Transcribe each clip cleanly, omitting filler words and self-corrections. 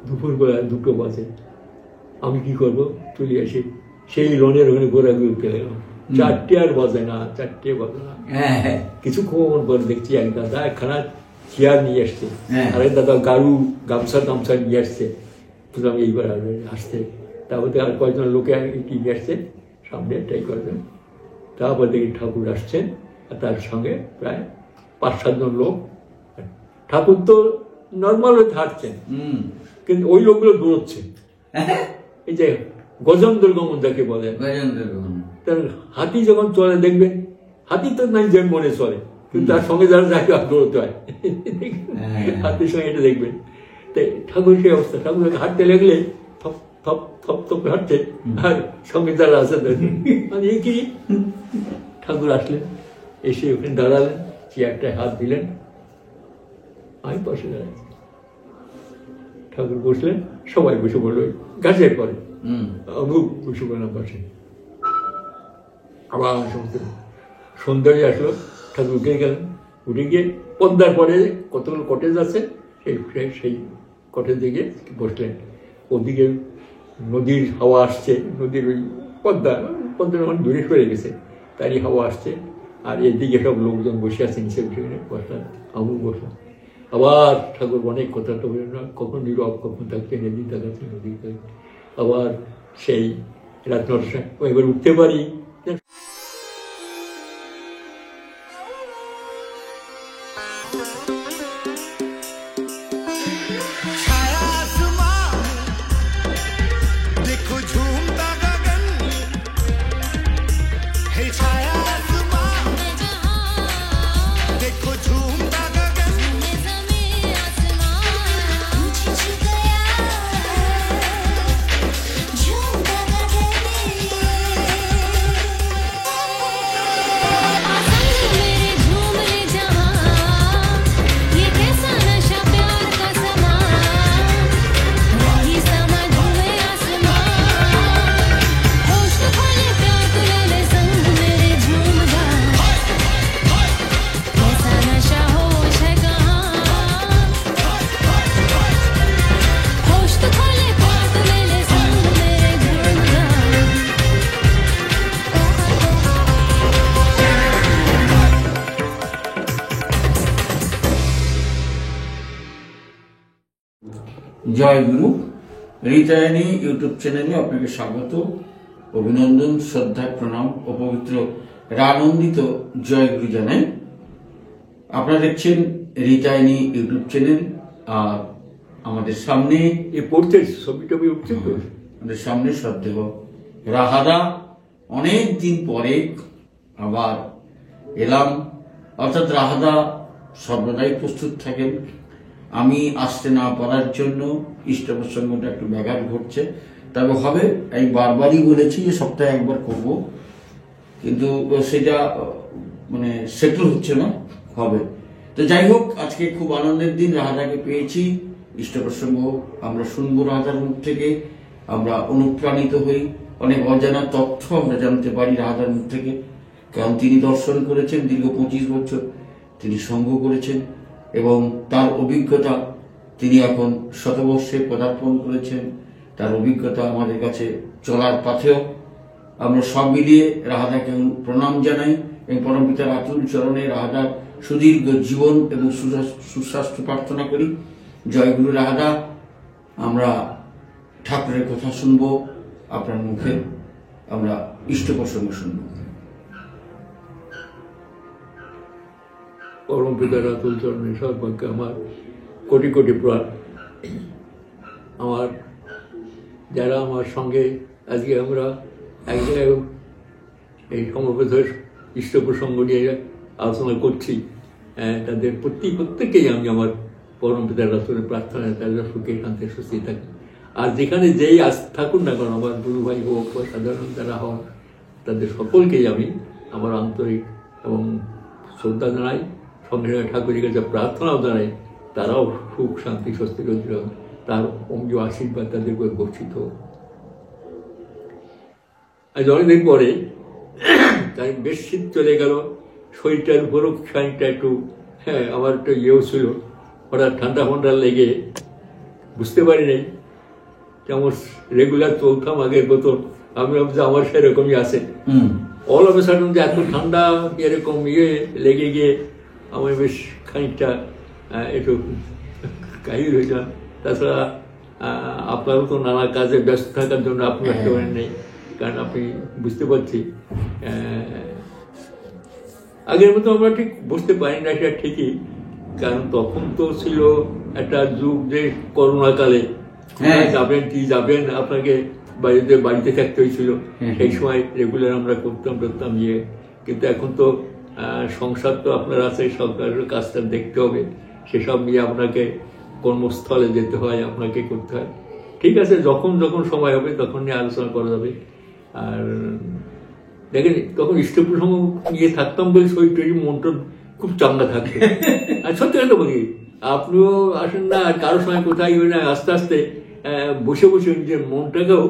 দুপুরবেলা 2টো বাজে। আমি কি করব, চলে আসি সেই লনের ওখানে ঘোরাঘুরি উঠে গেলাম। 4টে আর বাজে না, 4টে বাজে না। কিছুক্ষণ পর দেখছি এক দাদা একখানা চেয়ার নিয়ে আসছে, আর এক দাদা গাড়ু গামছা টামছা নিয়ে আসছে। বুঝলাম এইবার আসছে। তারপরে আর কয়েকজন লোকে কি নিয়ে আসছে সামনে একটাই করবেন। তারপর দেখি ঠাকুর আসছেন, আর তার সঙ্গে প্রায় 5-7 জন লোক। ঠাকুর তো নর্মাল হয়ে হাঁটছেন, কিন্তু ওই লোকগুলো দৌড়চ্ছে। এই যে গজেন্দ্র গমন যাকে বলে, তার হাতি যখন চলে দেখবেন, হাতি তো নাই যে মনে চলে, কিন্তু তার সঙ্গে যারা যাকে দৌড়তে হয় হাতির সঙ্গে এটা দেখবেন। তাই ঠাকুর সেই অবস্থা, ঠাকুর হাঁটতে লাগলে থপ থপ থপ থপ হাঁটছে, আর সঙ্গে যারা আছে মানে কি ঠাকুর আসলেন, এসে ওখানে দাঁড়ালেন, চেয়ারটায় হাত দিলেন, আমি পাশে দাঁড়াচ্ছি। ঠাকুর বসলেন, সবাই বসে পড়লো গাছের পরে, আমি বসে পড়লাম পাশে। আবার সমস্ত সন্ধ্যায় আসলো, ঠাকুর উঠে গেলেন। উঠে গিয়ে পদ্মার পরে কতগুলো কটেজ আছে, সেই কটেজ দিকে বসলেন। ওদিকে নদীর হাওয়া আসছে, নদীর ওই পদ্মার অনেক দূরে সরে গেছে, তারই হাওয়া আসছে। আর এদিকে সব লোকজন বসে আছে, নিচে উঠে বসলাম, আমি বসলাম। আবার ঠাকুর অনেক কথা তো বলেন না, কখন নীরব, কখন থাকছেন, এদিক দেখাচ্ছেন, ওদিক দেখাচ্ছেন। আবার সেই রাত 9টার এবার উঠতে পারি। জয় গুরু রিতায়নী ইউটিউব চ্যানেলে আপনাকে স্বাগত, অভিনন্দন, শ্রদ্ধা, প্রণাম ও পবিত্র রানন্দিত জয় গুরু জানাই। আপনারা দেখছেন রিতায়নী ইউটিউব চ্যানেল। আর আমাদের সামনে পড়তে ছবিটা উঠছে তো, আমাদের সামনে শ্রদ্ধেয় রাহাদা, অনেক দিন পরে আবার এলাম। অর্থাৎ রাহাদা সর্বদাই প্রস্তুত থাকেন। আমি আসতে না পারার জন্য ইষ্ট প্রসঙ্গটা একটু ব্যাঘাত ঘটছে, তবে হবে। আমি বারবারই বলেছি যে সপ্তাহে একবার করব, কিন্তু সেটা মানে সেটেল হচ্ছে না, হবে। তো যাই হোক, আজকে খুব আনন্দের দিন, রাহাদাকে পেয়েছি। ইষ্ট প্রসঙ্গ আমরা শুনবো রাহাদার মুখ থেকে, আমরা অনুপ্রাণিত হই, অনেক অজানা তথ্য আমরা জানতে পারি রাহাদার মুখ থেকে। কারণ তিনি দর্শন করেছেন, দীর্ঘ 25 বছর তিনি সঙ্গ করেছেন, এবং তার অভিজ্ঞতা, তিনি এখন শতবর্ষে পদার্পণ করেছেন। তার অভিজ্ঞতা আমাদের কাছে চলার পথেও আমরা সব মিলিয়ে রাহাদাকে প্রণাম জানাই এবং পরমপিতার আতুল চরণে রাহাদার সুদীর্ঘ জীবন এবং সুস্বাস্থ্য প্রার্থনা করি। জয়গুরু রাহাদা, আমরা ঠাকুরের কথা শুনব আপনার মুখে, আমরা ইষ্ট প্রসঙ্গ শুনব। পরম পিতার আতুল চরণে সর্বাগ্যে আমার কোটি কোটি প্রণাম। আমার যারা আমার সঙ্গে আজকে আমরা এক জায়গায় এই সমবেত ইষ্ট প্রসঙ্গ নিয়ে আলোচনা করছি, তাদের প্রত্যেককেই আমি আমার পরম পিতার আতুলের প্রার্থনায় তারা সুখে শান্তি সুস্থি থাকে। আর যেখানে যেই আজ থাকুন না কারণ, আমার গুরু ভাই হোক বা সাধারণ যারা হন, তাদের সকলকেই আমি আমার আন্তরিক এবং শ্রদ্ধা জানাই, সঙ্গে সঙ্গে ঠাকুরের কাছে প্রার্থনাও জানাই তারাও সুখ শান্তি স্বস্তি রোজ তার অঙ্গীয় আশীর্বাদ তাদের উপর বর্ষিত। আজ অনেকদিন পরে তাই বেশ শীত চলে গেল, শরীরটার উপরও খানিকটা একটু আমার একটা ইয়েও ছিল, হঠাৎ ঠান্ডা ফান্ডা লেগে বুঝতে পারি নাই যেমন রেগুলার চলতাম আগের মতন, আমি ভাবছি আমার সেরকমই আছে। অল অফ এ সাডেন যে এত ঠান্ডা এরকম লেগে গিয়ে আমি বেশ খানিকটা একটু কাহিল হয়েছিলাম। তাছাড়া আপনারও তো নানা কাজে ব্যস্ত থাকার জন্য আপনি আসতে পারেন নাই, কারণ আপনি বুঝতে পারছি আগের মতো আমরা ঠিক বুঝতে পারি না, সেটা ঠিকই, কারণ তখন তো ছিল একটা যুগ যে করোনাকালে যাবেন কি যাবেন, আপনাকে বাড়িতে থাকতে হয়েছিল। সেই সময় রেগুলার আমরা করতাম কিন্তু এখন তো সংসার তো আপনার আছে, সরকারের কাজটা দেখতে হবে, সেসব নিয়ে আপনাকে কর্মস্থলে যেতে হয়, আপনাকে করতে হয়। ঠিক আছে, যখন যখন সময় হবে তখন নিয়ে আলোচনা করা যাবে। আর দেখেন তখন ইষ্ট প্রসঙ্গ নিয়ে থাকতাম বলে শরীর মনটা খুব চাঙ্গা থাকতো। আর সত্যি কথা বলি, আপনিও আসেন না, আর কারোর সময় কোথায় না, আস্তে আস্তে বসে বসে নিজের মনটাকেও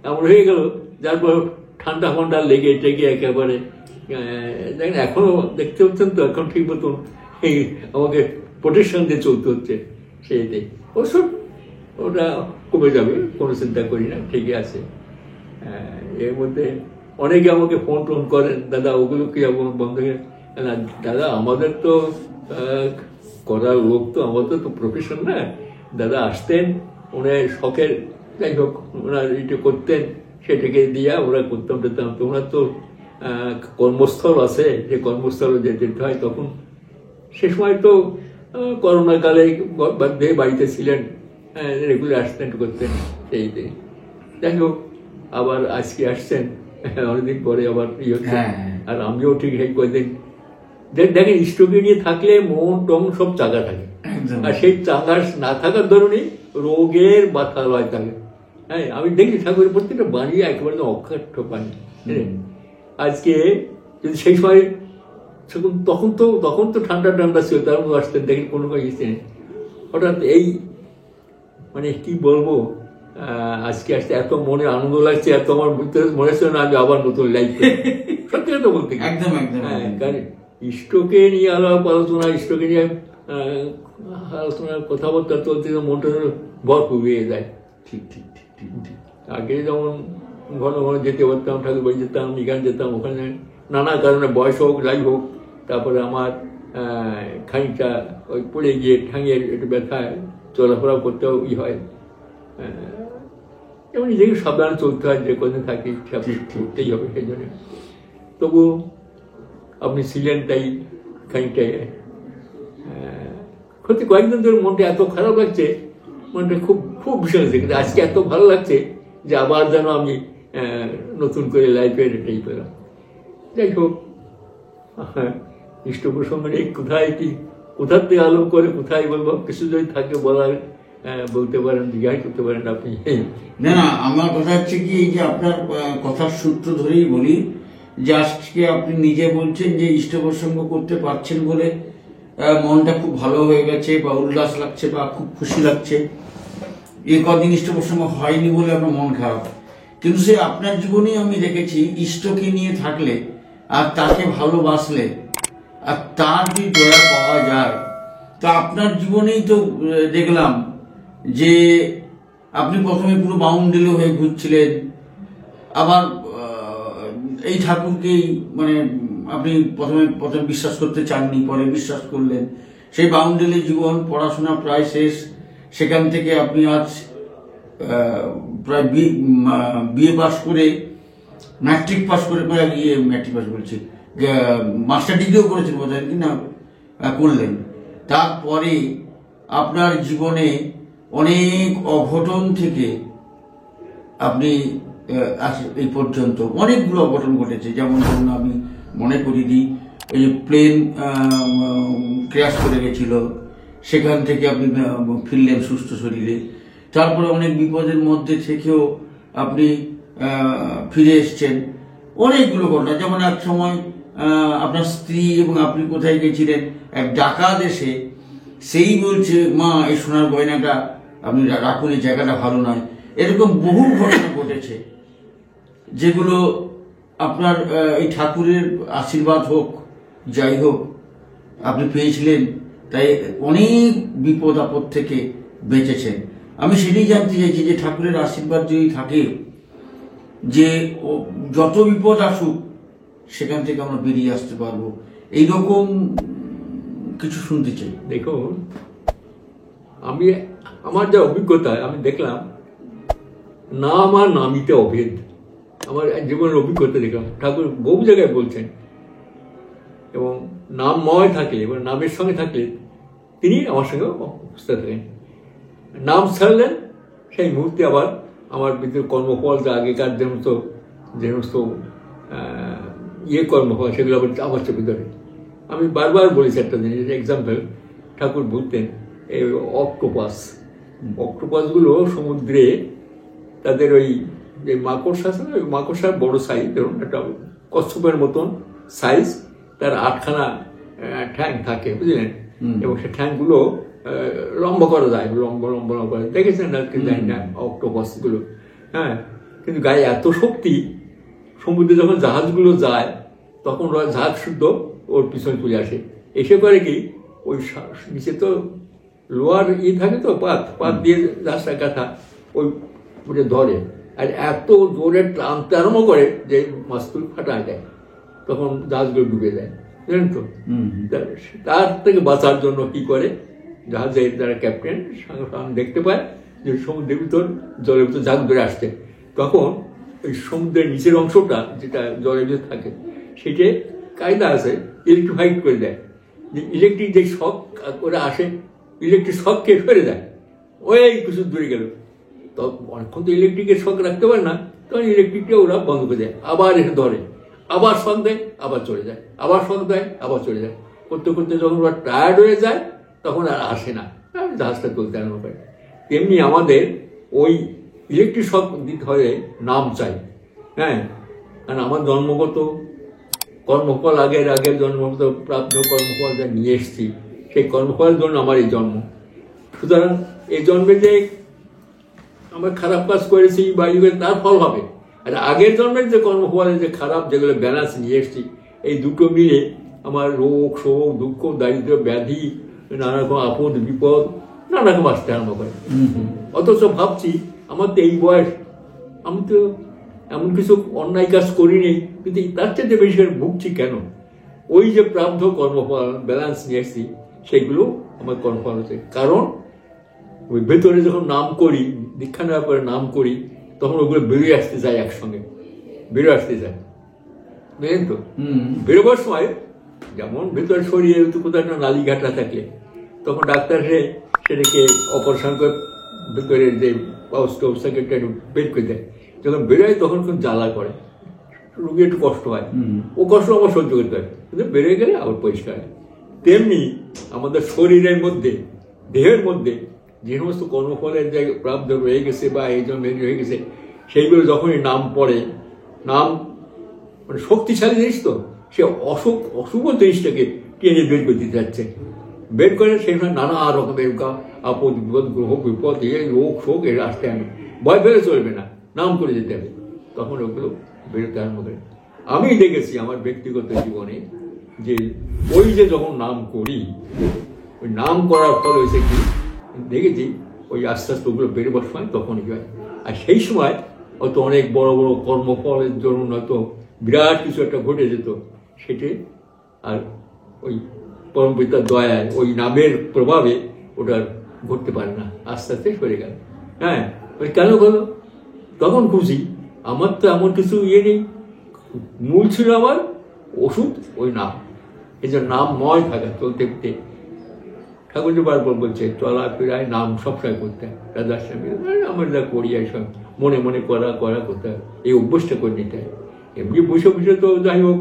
এমন হয়ে গেল, যার পর ঠান্ডা ফান্ডা লেগে টেগে একেবারে দেখেন এখনো দেখতে হচ্ছেন তো, এখন ঠিক মতন আমাকে প্রোটেকশন দিয়ে চলতে হচ্ছে। সেইটাই অবশ্য ওটা কমে যাবে, কোনো চিন্তা করি না, ঠিকই আছে। এর মধ্যে অনেকে আমাকে ফোন টোন করেন, দাদা ওগুলো কি বন্ধ হয়ে না? দাদা আমাদের তো করার লোক তো, আমাদের তো প্রফেশন না। দাদা আসতেন, ওনার শখের যাই হোক ওনার এটা করতেন, সেটাকে দিয়া ওরা করতাম টেতাম। তো ওনার তো কর্মস্থল আছে, যে কর্মস্থলে যেতে হয়। তখন সে সময় তো করোনাকালে বাড়িতে ছিলেন, রেগুলার আসতেন করতেন, সেইটাই। যাই হোক আবার আজকে আসছেন অনেকদিন পরে আবার হচ্ছে। আর আমিও ঠিক এই কয়েকদিন দেখেন স্ট্রোকে নিয়ে থাকলে মন টং সব চাঙ্গা থাকে, আর সেই চাঙ্গা না থাকার ধরুনই রোগের বাতালয় থাকে। হ্যাঁ, আমি দেখি ঠাকুরের প্রত্যেকটা বাণী একেবারে অক্ষার্থ বাণী। আজকে যদি সেই সময় তখন তো ঠান্ডা ঠান্ডা ছিল, তার মধ্যে আসতেন, দেখেন কোনো ইয়ে নেই। হঠাৎ এই মানে কি বলবো, আজকে আসতে এত মনে আনন্দ লাগছে, এত আমার মনে হচ্ছে না আমি আবার নতুন লাইফ সত্যি কথা বলতে। হ্যাঁ, কারণ ইষ্টকে নিয়ে আলোচনা, ইষ্টকে নিয়ে আলোচনা কথাবার্তা চলতে মনটা ভরপুর হয়ে যায়। ঠিক ঠিক ঠিক ঠিক ঠিক। আগে যেমন ঘন ঘন যেতে পারতাম, ঠাকুর বাড়ি যেতাম, এখানে যেতাম, ওখানে নানা কারণে বয়স হোক যাই হোক, তারপরে আমার খানিকটা ওই পড়ে গিয়ে ঠাঙের একটু ব্যথায় চলাফেরা করতেও হয়। যেমন নিজেকে সাবধানে চলতে হয়, যে কোথায় থাকি করতেই হবে। সেই জন্য তবু আপনি ছিলেন, তাই খানিকটাই সত্যি কয়েকদিন ধরে মনটা এত খারাপ লাগছে, মনটা খুব খুব ভীষণ লাগছে। কিন্তু আজকে এত ভালো লাগছে যে আবার যেন আমি নতুন করে লাইফের এটাই পেলাম। যাই হোক, ইষ্ট প্রসঙ্গ নেই, কোথায় কি কোথার থেকে আলোক করে কোথায় বলবো, কিছু যদি থাকে বলার বলতে পারেন, জিজ্ঞাসা করতে পারেন আপনি। না না, আমার কথা হচ্ছে কি, এই যে আপনার কথার সূত্র ধরেই বলি যে আজকে আপনি নিজে বলছেন যে ইষ্ট প্রসঙ্গ করতে পারছেন বলে মনটা খুব ভালো হয়ে গেছে, বা উল্লাস লাগছে, বা খুব খুশি লাগছে। এই কদিন ইষ্ট প্রসঙ্গ হয়নি বলে আপনার মন খারাপ, কিন্তু সে আপনার জীবনেই আমি দেখেছি, ইষ্টকে নিয়ে থাকলে আর তাকে ভালোবাসলে আর তার যদি দয়া পাওয়া যায়, তা আপনার জীবনেই তো দেখলাম যে আপনি প্রথমে পুরো বাউন্ডেলে হয়ে ঘুরছিলেন, আবার এই ঠাকুরকেই মানে আপনি প্রথমে বিশ্বাস করতে চাননি, পরে বিশ্বাস করলেন। সেই বাউন্ডেলে জীবন, পড়াশোনা প্রায় শেষ, সেখান থেকে আপনি আজ প্রায় বিএ পাস করে, ম্যাট্রিক পাস করে, ম্যাট্রিক পাস বলছি, মাস্টার ডিগ্রিও করেছেন বোধহয় কি না, করলেন। তারপরে আপনার জীবনে অনেক অঘটন থেকে আপনি এই পর্যন্ত অনেকগুলো অঘটন ঘটেছে। যেমন ধরুন, আমি মনে করি দিই, এই যে প্লেন ক্র্যাশ করে গেছিল, সেখান থেকে আপনি ফিরলেন সুস্থ শরীরে। তারপরে অনেক বিপদের মধ্যে থেকেও আপনি ফিরে এসছেন। অনেকগুলো ঘটনা, যেমন এক সময় আপনার স্ত্রী এবং আপনি কোথায় গেছিলেন, এক ডাকাত এসে সেই বলছে, মা এই সোনার গয়নাটা আপনি রাখুন, এই জায়গাটা ভালো নয়। এরকম বহু ঘটনা ঘটেছে, যেগুলো আপনার এই ঠাকুরের আশীর্বাদ হোক যাই হোক আপনি পেয়েছিলেন, তাই অনেক বিপদ আপদ থেকে বেঁচেছেন। আমি সেটাই জানতে চাইছি যে ঠাকুরের আশীর্বাদ যদি থাকে যে যত বিপদ আসুক সেখান থেকে আমরা বেরিয়ে আসতে পারবো, এইরকম কিছু শুনতে চাই। দেখুন, আমার যা অভিজ্ঞতা আমি দেখলাম, নাম আর নামিতে অভেদ। আমার জীবনের অভিজ্ঞতা দেখলাম, ঠাকুর বহু জায়গায় বলছেন, এবং নামময় থাকলে এবং নামের সঙ্গে থাকলে তিনি আমার সঙ্গে উপস্থিত থাকেন। নাম ছাড়লেন সেই মুহূর্তে আবার আমার ভিতরে কর্মফল যা আগেকার যে সমস্ত কর্মফল সেগুলো আবার চেপে ধরে। আমি বারবার বলেছি একটা জিনিস, এক্সাম্পল, ঠাকুর বলতেন এই অক্টোপাসগুলো সমুদ্রে তাদের ওই যে মাকড়সা আছে না, ওই মাকড়সার বড় সাইজ, ধরুন একটা কচ্ছপের মতন সাইজ, তার 8খানা ঠ্যাং থাকে, বুঝলেন, এবং সে ঠ্যাংগুলো লম্বা করা যায়, লম্বা লম্বা লম্বা দেখেছেন আর কি, জানি না অক্টোপাস গুলো। হ্যাঁ, কিন্তু গায়ে এত শক্তি, সমুদ্রে যখন জাহাজগুলো যায় তখন জাহাজ শুদ্ধ ওর পিছনে চলে আসে, এসে করে কি ওই নিচে তো লোয়ার থাকে তো পাত দিয়ে জাহাজটা কাঁথা ওই ধরে, আর এত জোরে টানতে আরম্ভ করে যে মাছগুলো ফাটায় দেয়, তখন জাহাজগুলো ডুবে যায়, জানেন তো। তার থেকে বাঁচার জন্য কি করে, জাহাজের যারা ক্যাপ্টেন দেখতে পায় যে সমুদ্রের ভিতর জলের ভিতর জাহাজ ধরে আসছে, তখন ওই সমুদ্রের নিচের অংশটা যেটা জলের ভিতর থাকে সেটা কায়দা আছে, ইলেকট্রিফাইড করে দেয়, যে ইলেকট্রিক যে শক করে আসে, ইলেকট্রিক শককে ফেলে দেয়, ওই কিছু দূরে গেল, তখন অনেকক্ষণ তো ইলেকট্রিকের শক রাখতে পারে না, তখন ইলেকট্রিকটা ওরা বন্ধ করে দেয়, আবার এসে ধরে, আবার শক দেয়, আবার চলে যায়, আবার শক দেয়, আবার চলে যায়, করতে করতে যখন ওরা টায়ার্ড হয়ে যায় তখন আর আসে না, জাহাজটা চলতে আরম্ভ করে। তেমনি আমাদের ওই ইলেকট্রিক শক দিতে হলে নাম চাই। হ্যাঁ, কারণ আমার জন্মগত কর্মফল, আগের জন্মগত প্রাপ্ত কর্মফল যা নিয়ে এসেছি, সেই কর্মফলের জন্য আমার এই জন্ম। সুতরাং এই জন্মে যে আমরা খারাপ কাজ করেছি বা তার ফল হবে, আর আগের জন্মের যে কর্মফলের যে খারাপ যেগুলো ব্যালেন্স নিয়ে এসেছি, এই দুটো মিলে আমার রোগ শোক দুঃখ দারিদ্র ব্যাধি নানা রকম আপদ বিপদ নানা রকম আসতে আরম্ভ করে। অথচ ভাবছি আমার তো এই বয়স, আমি তো এমন কিছু অন্যায় কাজ করিনি, কিন্তু তার চাইতে বেশি করে ভুগছি কেন? ওই যে প্রাপ্ত কর্মফল ব্যালেন্স নিয়ে এসেছি সেইগুলো আমার কর্মফল হচ্ছে। কারণ ওই ভেতরে যখন নাম করি, দীক্ষা নেওয়ার পরে নাম করি, তখন ওগুলো বেরিয়ে আসতে যায়, একসঙ্গে বেরোয় আসতে যায়, বুঝলেন তো। বেরোবার সময় যেমন ভেতরে শরীরে কোথাও একটা নালি ঘাটা থাকলে তখন ডাক্তার সেটাকে অপারেশন করে ভেতরের যে অবস্থাকে একটু বের করে দেয়, যখন বেরোয় তখন খুব জ্বালা করে, রোগী একটু কষ্ট হয়, ও কষ্ট আমার সহ্য করতে হয়, কিন্তু বেরোয় গেলে আবার পরিষ্কার হয়। তেমনি আমাদের শরীরের মধ্যে, দেহের মধ্যে যে সমস্ত কর্মফলের যে প্রাপ্ত রয়ে গেছে বা এই জন্য হয়ে গেছে, সেইগুলো যখনই নাম পড়ে, নাম মানে শক্তিশালী জিনিস, তো সে অশুভ জিনিসটাকে টেনে বের করে দিতে যাচ্ছে, বের করে সেখানে নানা রকমের আপদ বিপদ গ্রহ বিপদ রোগ শোক এর আসতে আমি ভয় পেলে চলবে না, নাম করে যেতে হবে, তখন ওগুলো বেরোতে আরম্ভ করে। আমি দেখেছি আমার ব্যক্তিগত জীবনে যে ওই যে যখন নাম করি, ওই নাম করার ফল হয়েছে কি দেখেছি, ওই আস্তে আস্তে ওগুলো বেরোবার সময় তখনই হয়। আর সেই সময় হয়তো অনেক বড় বড় কর্মফলের জন্য হয়তো বিরাট কিছু একটা ঘটে যেত, সেটি আর ওই পরম পিতার দয়ায় ওই নামের প্রভাবে ওটা ঘটতে পারে না, আস্তে আস্তে সরে গেল। হ্যাঁ, ওই কেন হলো? তখন খুশি, আমার তো এমন কিছু নেই, মূল ছিল আমার ওষুধ ওই নাম, এই যে নামময় থাকা, চলতে ফিরতে। ঠাকুর যে বারবার বলছে চলাফেরায় নাম সবসময় করতে হয়, রাধার স্বামী আমরা যা করি এইসব মনে মনে করা করতে হয়, এই অভ্যাসটা করে নিতে হয়। এমনি বসে বসে তো যাই হোক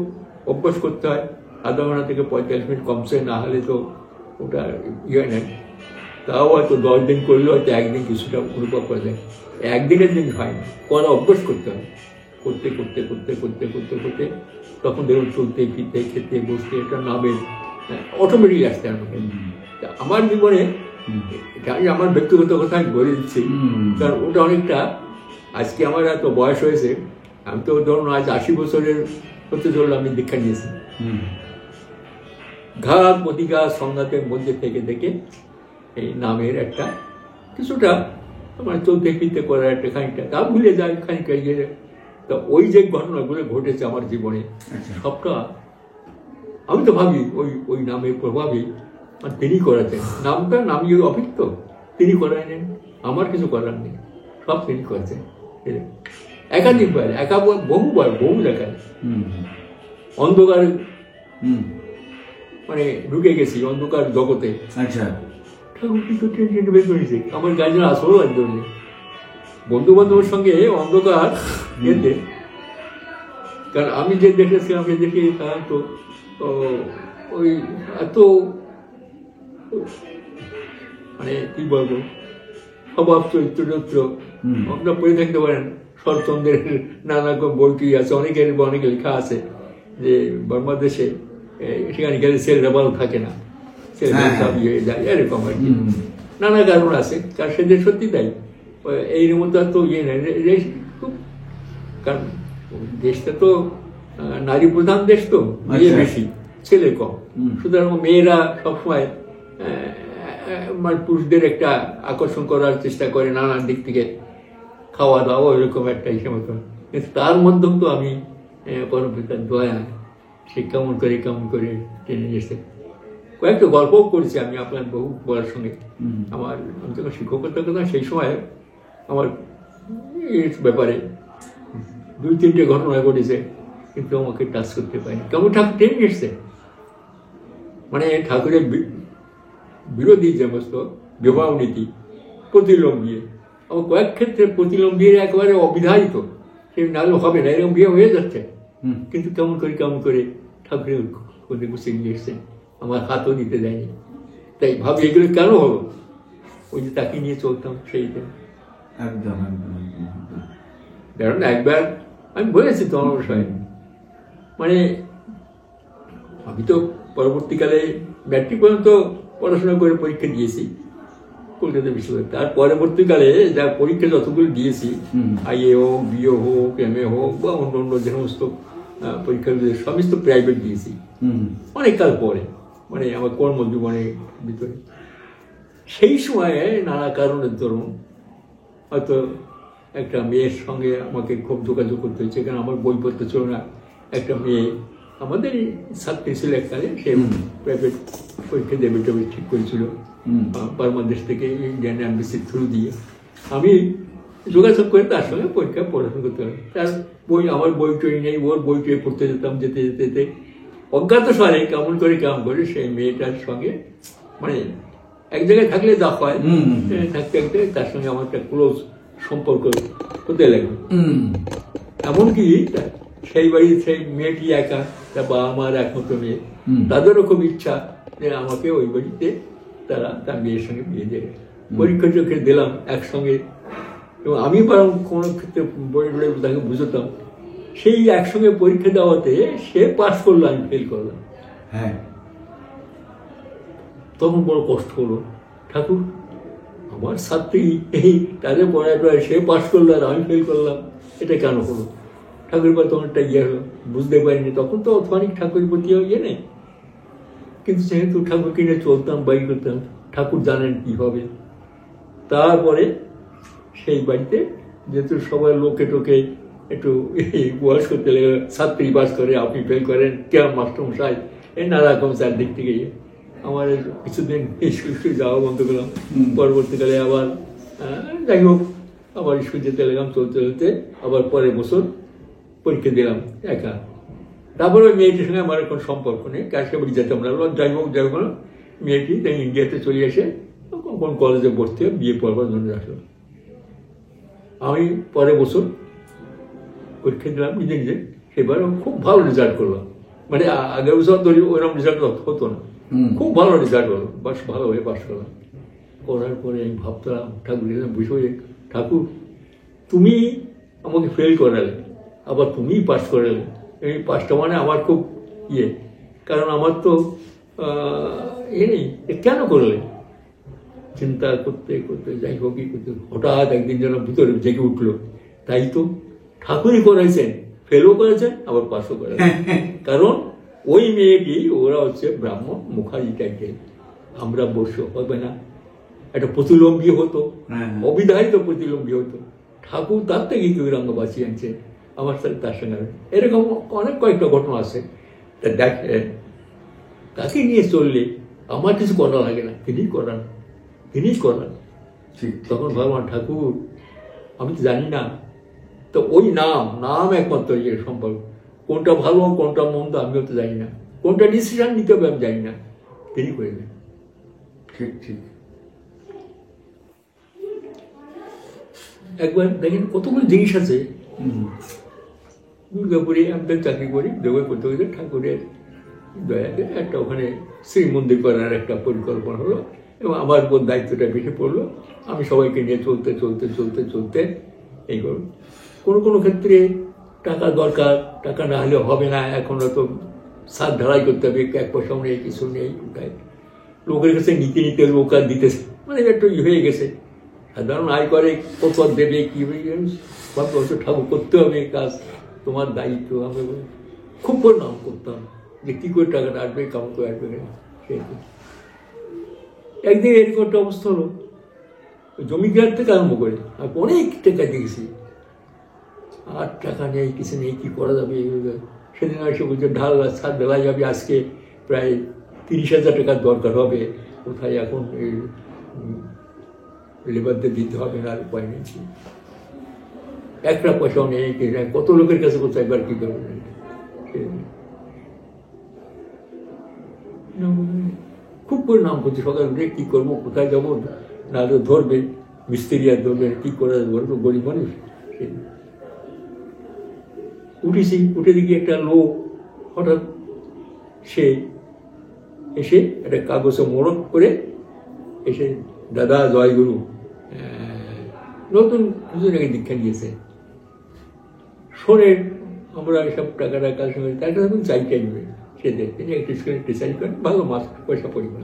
অভ্যাস করতে হয়, আধা ঘন্টা থেকে 45 মিনিট কমছে, না হলে তো ওটা ইয়ে নেই। তাও হয়তো 10 দিন করলেও হয়তো একদিন কিছুটা অনুভব করে দেয়, একদিনের দিন হয় না, করা অভ্যাস করতে হয়। করতে করতে করতে করতে করতে করতে তখন দেখুন চলতে ফিরতে খেতে বসতে এটা নামের অটোমেটিক আসতে আরম্ভ। আমার জীবনে আমার ব্যক্তিগত কথা আমি বলে দিচ্ছি, কারণ ওটা অনেকটা, আজকে আমার এত বয়স হয়েছে, আমি তো ধরুন আজ 80 বছরের হতে চললে আমি দীক্ষা নিয়েছি। ঘাত প্রতিঘাত সংঘাতের মধ্যে থেকে এই নামের একটা কিছুটা মানে চলতে ফিরতে করার একটা খানিকটা তা ভুলে যায় খানিকটা গিয়ে। তা ওই যে ঘটনাগুলো ঘটেছে আমার জীবনে সবটা আমি তো ভাবি ওই ওই নামের প্রভাবে তিনি করেছেন। নামটা নামিয়ে অভিজ্ঞ, তিনি করাইলেন, আমার কিছু করার নেই, সব তিনি করেছেন। একাধিকবার, বহুবার, বহু জায়গায় অন্ধকার মানে ঢুকে গেছি অন্ধকার জগতে। আচ্ছা, ঠাকুর কিন্তু টেনশন বের করেছে, আমার গার্জেন আসলেও লাগবে বলে বন্ধু বান্ধবের সঙ্গে অন্ধকার এতে। কারণ আমি যে দেখেছি, আমি দেখি তারা তো ওই এত মানে কি বলবো স্বভাব চরিত্র আপনারা পড়ে থাকতে পারেন। শরৎচন্দ্রের নানা রকম বইটি আছে, অনেকের লেখা আছে যে বর্মা দেশে সেখানে গেলে ছেলেরা ভালো থাকে না, ছেলেরা হয়ে যায়, এরকম আর কি নানা কারণ আছে। কারণ সে দেশ সত্যি তাই, এই মতো তো ইয়ে নেই। কারণ দেশটা তো নারী প্রধান দেশ, তো মেয়ে বেশি ছেলে কম, সুতরাং মেয়েরা সবসময় মানে পুরুষদের একটা আকর্ষণ করার চেষ্টা করে নানান দিক থেকে, খাওয়া দাওয়া এরকম একটা হিসেবে। কিন্তু তার মধ্যেও তো আমি পরমপিতার দয়া, সে কেমন করে টেনে এসে কয়েকটা গল্পও করেছি আমি আপনার বহু বলার সঙ্গে। আমি যখন শিক্ষকতার কথা, সেই সময় আমার এর ব্যাপারে 2-3টে ঘটনা ঘটেছে, কিন্তু আমাকে টাচ করতে পারিনি। কেমন ঠাকুর টেনে এসছে, মানে ঠাকুরের বিরোধী যে সমস্ত বিবাহ নীতি, প্রতিলম্বী, আমার কয়েক ক্ষেত্রে প্রতিলম্বী একেবারে অবিধারিত, সে নাহলে হবে না, এরকম বিয়ে হয়ে যাচ্ছে। কিন্তু কেমন করে ঠাকুরের কোথায় গুছিয়ে নিয়ে এসছেন, আমার হাতও দিতে দেয়নি। তাই ভাবি এগুলো কেন হলো, ওই যে তাকে নিয়ে চলতাম সেইটা। কারণ একবার আমি বলেছি তো আমার বিষয়ে, মানে আমি তো পরবর্তীকালে ম্যাট্রিক পর্যন্ত পড়াশোনা করে পরীক্ষা দিয়েছি কলকাতা বিশ্ববিদ্যালয়। তার পরবর্তীকালে যা পরীক্ষা যতগুলো দিয়েছি, আইএ হোক, বিএ হোক, এমএ হোক বা অন্য যে সমস্ত পরীক্ষাগুলো সমস্ত প্রাইভেট দিয়েছি অনেক কাল পরে, মানে আমার কর্মজীবনের ভিতরে। সেই সময়ে নানা কারণের ধরুন হয়তো একটা মেয়ের সঙ্গে আমাকে খুব যোগাযোগ করতে হয়েছে, কারণ আমার বইপত্র ছিল না। একটা মেয়ে আমাদের ছাত্রী ছিল এককালে, সে প্রাইভেট পরীক্ষা দেবে ঠিক করেছিল বাংলাদেশ থেকে ইন্ডিয়ান অ্যাম্বাসির থ্রু দিয়ে। আমি যোগাযোগ করে তার সঙ্গে পরীক্ষা পড়াশোনা করতে পারি। তার বই, আমার বই টই নেই, ওর বই টই পড়তে যেতাম। যেতে অজ্ঞাত সারে কেমন করে সেই মেয়েটার সঙ্গে, মানে এক জায়গায় থাকলে যা হয়, থাকতে তার সঙ্গে আমার একটা ক্লোজ সম্পর্ক হতে লাগলো। এমনকি সেই বাড়ির সেই মেয়েটি একা, তার বাবা মার একমাত্র মেয়ে, তাদেরও খুব ইচ্ছা যে আমাকে ওই বাড়িতে তারা তার মেয়ের সঙ্গে বিয়ে দেবে। পরীক্ষা চোখে দিলাম একসঙ্গে, এবং আমি বরং কোনো ক্ষেত্রে বই তাকে বুঝতাম। সেই একসঙ্গে পরীক্ষা দেওয়াতে সে পাস করলো, আমি ফেল করলাম। হ্যাঁ, তখন বড় কষ্ট হলো, ঠাকুর আমার ছাত্রী এই তাদের পড়ায় সে পাস করলো আর আমি ফেল করলাম, এটা কেন হলো? ঠাকুর বা তখন একটা ইয়ে হলো, বুঝতে পারিনি তখন তো অনেক ঠাকুরের প্রতি ইয়ে নেই। কিন্তু যেহেতু ঠাকুর কিনে চলতাম, বাড়ি করতাম, ঠাকুর জানেন কি হবে। তারপরে সেই বাড়িতে যেহেতু সবাই লোকে টোকে একটু বয়স করতে লেগে, ছাত্রী পাস করে আপনি ফেল করেন, কেমন মাস্টারমশাই, এই নানা রকম চারদিক থেকে আমার কিছুদিন স্কুল যাওয়া বন্ধ করলাম। পরবর্তীকালে আবার যাই হোক আবার স্কুল যেতে লাগলাম, চলতে আবার পরের বছর পরীক্ষা দিলাম একা। তারপরে ওই মেয়েটির সঙ্গে আমার এখন সম্পর্ক নেই, কাজকে বাড়ি যেতাম না। যাই হোক মেয়েটি তাই ইন্ডিয়াতে চলে এসে কোন কলেজে ভর্তি হয়ে বিয়ে পড়বার জন্য আসলো। আমি পরের বছর পরীক্ষা দিলাম নিজে, সেবারও খুব ভালো রেজাল্ট করলাম। মানে আগের বছর ধরি ওইরকম রেজাল্ট হতো না, খুব ভালো রেজাল্ট হলো, ভালোভাবে পাস করলাম। করার পরে আমি ভাবতাম ঠাকুর বুঝে, ঠাকুর তুমি আমাকে ফেল করালে, আবার তুমিই পাস করালে, এই পাসটা মানে আমার খুব ইয়ে, কারণ আমার তো নেই, কেন করলে? চিন্তা করতে যাই হোক করতে হঠাৎ একদিন যেন ভিতরে জেগে উঠলো, তাই তো ঠাকুরই করাইছেন, ফেলও করেছেন আবার পাসও করেছেন। কারণ ওই মেয়েটি, ওরা হচ্ছে ব্রাহ্মণ মুখার্জি টাইপের, আমরা বসে হবে না, একটা প্রতিলম্বী হতো, হ্যাঁ। অবিধারিত প্রতিলম্বী হতো। ঠাকুর তার থেকে কেউ রঙ্গ বাঁচিয়ে আনছে আমার সাথে, তার সঙ্গে এরকম অনেক কয়েকটা ঘটনা আছে। তা দেখে তাকে নিয়ে চললে আমার কিছু করা লাগে না, তিনিই করান। ঠিক। তখন ভগবান ঠাকুর, আমি তো জানি না, তো ওই নাম একমাত্র ইয়ে সম্পর্ক, কোনটা ভালো কোনটা মন্দ আমিও তো জানি না, কোনটা ডিসিশন নিতে হবে আমি জানি না, তিনি করে দেন। ঠিক। একবার দেখেন কতগুলো জিনিস আছে। দুর্গাপুরে আমি তো চাকরি করি, দুর্গা করতে করতে ঠাকুরের দয়াতে একটা ওখানে শ্রীমন্দির করার একটা পরিকল্পনা হলো, এবং আমার উপর দায়িত্বটা বেশি পড়লো। আমি সবাইকে নিয়ে চলতে এই করব। কোনো ক্ষেত্রে টাকা দরকার, টাকা না হলে হবে না, এখনো তো সাত ঢালাই করতে হবে, 1 পয়সাও নেই, কিছু নেই, ওটাই লোকের কাছে নিতে লোক আর দিতেছে, মানে একটু হয়ে গেছে। সাধারণ আয় করে কত দেবে কি ভাবতে ঠাকুর করতে হবে কাজ, তোমার দায়িত্ব। আমি খুব পরিণাম করতাম যে কী করে টাকাটা আসবে, কেমন করে আসবে। একদিন এরকম একটা অবস্থা হলো, জমিদার থেকে আরম্ভ করে আমি অনেক টাকা দিয়েছি, আর টাকা নেই, কিছু নেই, কি করা যাবে। সেদিন এসে বলছে ছাদ ঢালা যাবে, আজকে প্রায় 30,000 টাকার দরকার হবে, কোথায় এখন এই লেবারদের দিতে হবে না, আর উপায় নেই, একটা পয়সাও নেই, কত লোকের কাছে কোথায় একবার কি করবে। খুব পরিণাম করছে, সকাল উঠে কী করবো, কোথায় যাবো, নাহলে ধরবে মিস্ত্রি, আর ধরবে কী করে, ধরবো গরিব মানুষ। উঠে দেখি একটা লোক হঠাৎ সে এসে একটা কাগজে মোড়ক করে এসে, দাদা জয়গুরু, নতুন কিছুদিন আগে দীক্ষা নিয়েছে, শোনেন আমরা এসব টাকাটা কাজ সঙ্গে তার কাছে চাইটাই নেবে, সে তিনি একটু ডিসাইড করেন, ভালো মাস পয়সা পরিমাণ।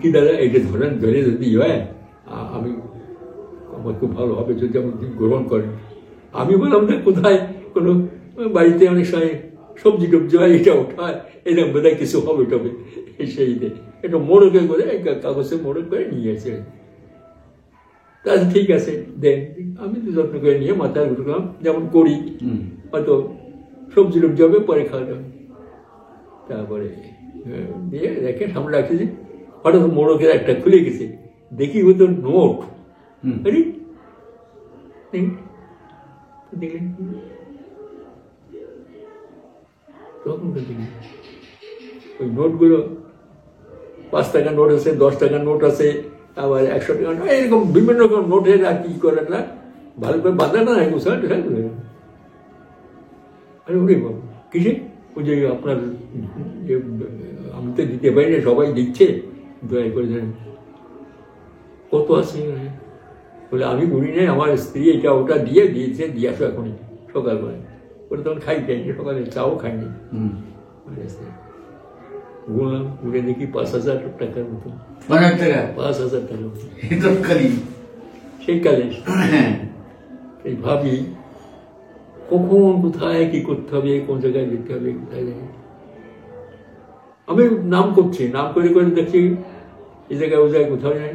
কি দাদা এটা ধরে যদি হয় আমি, আমার খুব ভালো হবে যদি আপনি গ্রহণ করেন। আমি বললাম যে কোথায় কোনো বাড়িতে অনেক সময় সবজি টবজি হয়, এটা ওঠায়, এরকম বোধহয় কিছু হবে টবে, সেই একটা মোড়কে করে কাগজে মোড়ক করে নিয়ে এসে, তাহলে ঠিক আছে দেন। আমি তো যত্ন করে নিয়ে মাথায় উঠলাম, যেমন করি, হয়তো সবজি টবজি হবে, পরে খাওয়া যাবে। তারপরে দিয়ে রেখে সামনে রাখতেছি, হঠাৎ মোড়কের একটা খুলে গেছে, দেখি হয়তো নোট। দেখলেন তখন ওই নোটগুলো 5 টাকার নোট আছে, 10 টাকার নোট আছে, আবার 100 টাকার নোট, এরকম বিভিন্ন রকম নোটের আর কি করে না, ভালো করে বাঁধা না হয় বুঝতে। আরে ওরে বাবু কিসে, ওই যে আপনার আমি তো দিতে পারি না, সবাই দিচ্ছে, দয়া করে কত আছে বলে, আমি বলি নাই, আমার স্ত্রী এটা ওটা দিয়েছে, দিয়ে আসো এখনই সকালবেলায়। ওরা তখন খাইনি, সকালে চাও খাইনি। বললাম উড়ে দেখি 5,000 টাকার মতো, 5,000 টাকার মতো সেই কালে। এই ভাবি কখন কোথায় কি করতে হবে, কোন জায়গায় যেতে হবে, কোথায় যাবে। আমি নাম করছি, নাম করে দেখছি এই জায়গায় ও জায়গায় কোথাও যাই,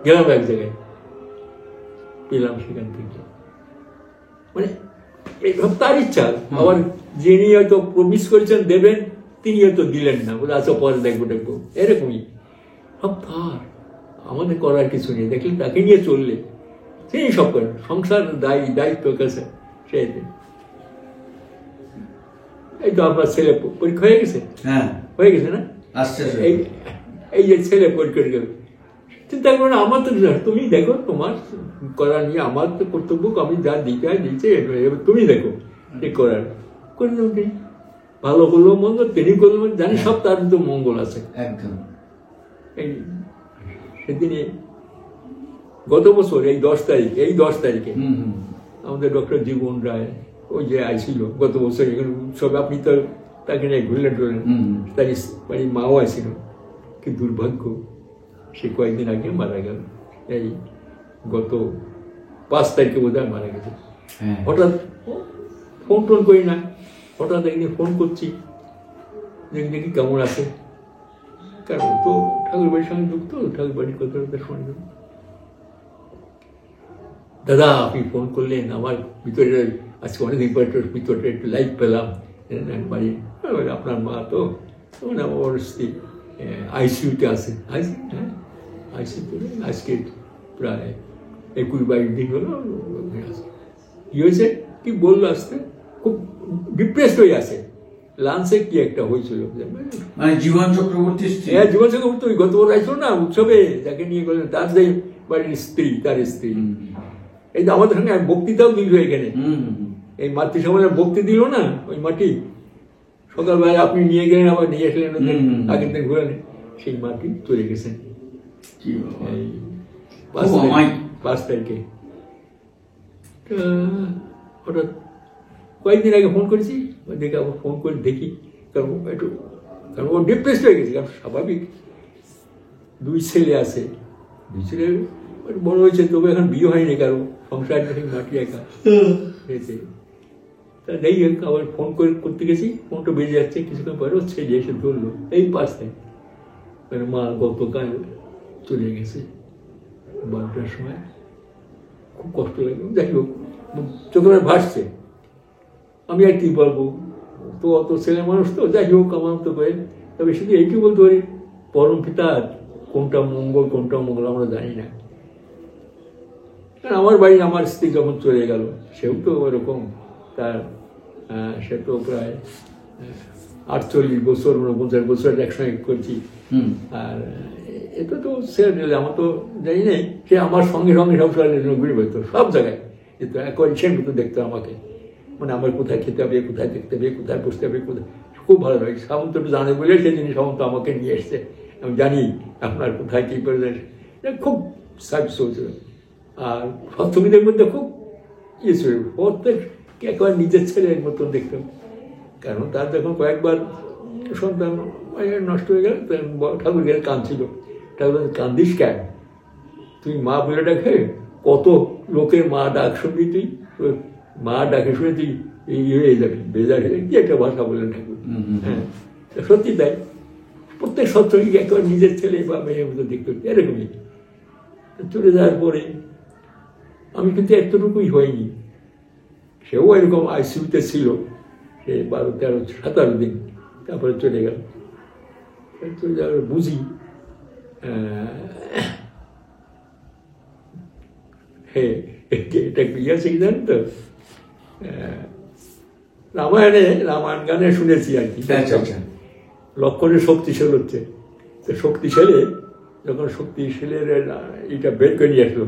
গেলাম এক জায়গায়, পেলাম সেখান থেকে, মানে তার ইচ্ছা। আবার যিনি হয়তো প্রমিস করেছেন দেবেন, তিনি হয়তো দিলেন না, বলে আচ্ছা পরে দেখবো, এরকমই সব তার, আমাদের করার কিছু নেই। দেখলে তাকে নিয়ে চললে সেই সব করেন, সংসার দায়িত্ব কাছে সেই। এই তো আপনার ছেলে পরীক্ষা হয়ে গেছে, হয়ে গেছে না, এই যে ছেলে পরীক্ষা গেল, চিন্তা করো না, আমার তো তুমি দেখো, তোমার করার নিয়ে আমার তো কর্তব্য, আমি যা দিতে হয় দিচ্ছে, তুমি দেখো যে করার করে দেবো। ভালো করলো মন্দ তিনি করলো, জানি সব তার তো মঙ্গল আছে একদম। এই সেদিনে গত বছর এই 10 তারিখে আমাদের ডক্টর জীবন রায় ওই যে আইছিল গত বছর এখানে সব, আপনি তো তাকে নিয়ে ঘুরলেন টুরলেন, তার বাড়ির মাও আইছিল। কি দুর্ভাগ্য, সে কয়েকদিন আগে মারা গেল, এই গত 5 তারিখে বোধহয় মারা গেছে। হঠাৎ ফোন টোন করি না, হঠাৎ একদিন ফোন করছি, দেখি কেমন আছে, কারণ তো ঠাকুর বাড়ির সঙ্গে যুক্ত, ঠাকুর বাড়ির কথা শোনা যাবে। দাদা আপনি ফোন করলেন, আমার ভিতরে আজকে অনেকদিন পরে ভিতরে একটু লাইভ পেলাম বাড়ি। আপনার মা তো মানে আমার স্ত্রী আইসিইউতে আছে, আইসিইউতে আজকে প্রায় 21-22 দিন হলো। কি হয়েছে কি বললো, আসতে খুব ডিপ্রেসড হয়ে আছে। লাঞ্চে কি একটা হয়েছিল, মানে জীবন চক্রবর্তী স্ত্রী। হ্যাঁ, জীবন চক্রবর্তী ওই গতবার আসলো না উৎসবে, যাকে নিয়ে গেলেন, তার যে বাড়ির স্ত্রী, তার স্ত্রী। এই যে আমাদের সঙ্গে বক্তৃতাও দিল এখানে, এই মাতৃসমাজের বক্তৃ দিল না, ওই মাটি সকালবেলা আপনি নিয়ে গেলেন, আবার নিয়ে আসলেন আগের দিন ঘুরে, সেই মাটি চলে গেছেন এই 5 তারিখে। হঠাৎ কয়েকদিন আগে ফোন করেছি, দেখে আবার ফোন করে দেখি, কারণ ও ডিপ্রেসড হয়ে গেছে। কারণ স্বাভাবিক, 2 ছেলে আছে, 2 ছেলে বড় হয়েছে, তবে এখন বিয়ে হয়নি কারো, সংসার মাটি একা হয়েছে। তা যাই হোক, আবার ফোন করতে গেছি, ফোনটা বেজে যাচ্ছে, কিছুক্ষণ পরে ছেলে এসে ধরলো এই 5 তারিখ, মানে মা গতকাল চলে গেছে 12টার সময়। খুব কষ্ট লাগলো। যাই হোক, চোখে ভাসছে, আমি আর কি বলবো, তো অত ছেলে মানুষ তো, যাই হোক আমার তো করে। তবে শুধু এইটুকু বলতে পারি, পরম পিতা কোনটা মঙ্গল কোনটা মঙ্গল আমরা জানি না। কারণ আমার বাড়ি, আমার স্ত্রী যখন চলে গেল, সেও তো ওরকম, তার সে তো প্রায় 48 বছর 49 বছর একসঙ্গে করছি। আর এটা তো ছেড়ে দিলে আমার তো জানি নাই, সে আমার সঙ্গে সঙ্গে সব সময় ঘুরে বেরোতো সব জায়গায়, যেত একবার ইচ্ছের মতো দেখতো আমাকে, মানে আমার কোথায় খেতে হবে, কোথায় দেখতে হবে, কোথায় বসতে হবে, কোথায়। খুব ভালো লাগে। সামন্ত একটু জানে বলে সেদিন সামন্ত আমাকে নিয়ে এসছে, আমি জানি আপনার কোথায় কী করে, খুব সার্ভিস হয়েছিল। আর সপ্তমীদের মধ্যে খুব ইয়ে ছিল, প্রত্যেককে একবার নিজের ছেলের মতন দেখতাম। কারণ তার যখন কয়েকবার সন্তান নষ্ট হয়ে গেল, ঠাকুর গেলে কাঁদছিল। ঠাকুর কান্দিস কেন, তুই মা বলে ডাকে, কত লোকের মা ডাক শুনবি, তুই মা ডাকে শুনে তুই ইয়ে হয়ে যাবি, বেজার হয়ে কি একটা ভাষা বললেন ঠাকুর। হ্যাঁ, সত্যি তাই, প্রত্যেক সপ্তাহে একবার নিজের ছেলে বা মেয়ের মতো দেখতে হচ্ছে, এরকমই। চলে যাওয়ার পরে আমি কিন্তু এতটুকুই হয়নি, সেও এরকম আইসিইউতে ছিল, সে 12, 13, 17 দিন, তারপরে চলে গেল। চলে যাওয়ার বুঝি এটা কি আছে কি জানেন তো, রামায়ণ গানে শুনেছি আর কি, লক্ষণের শক্তিশাল হচ্ছে। তো শক্তিশালে যখন শক্তিশালের এটা বের করে নিয়ে আসলো,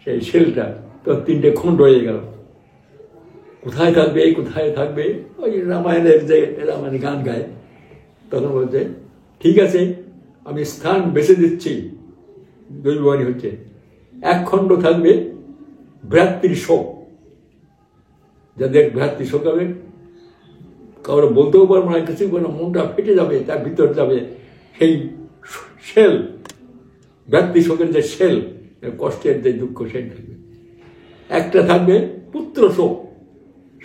সেই শেলটা তো 3টে খণ্ড হয়ে গেল। কোথায় থাকবে, কোথায় থাকবে, ওই রামায়ণের যে রামায়ণ গান গায়, তখন বলছে ঠিক আছে আমি স্থান বেছে দিচ্ছি। দৈববাণী হচ্ছে 1 খণ্ড থাকবে ভ্রাতৃর শোক, যাদের ভ্রাতৃ শোক হবে, কারো বলতেও পারবো না, কিছু কোনো মনটা ফেটে যাবে, তার ভিতর যাবে সেই শেল, ভ্রাতৃ শোকের যে শেল, কষ্টের যে দুঃখ, সেই থাকবে। একটা থাকবে পুত্র শোক,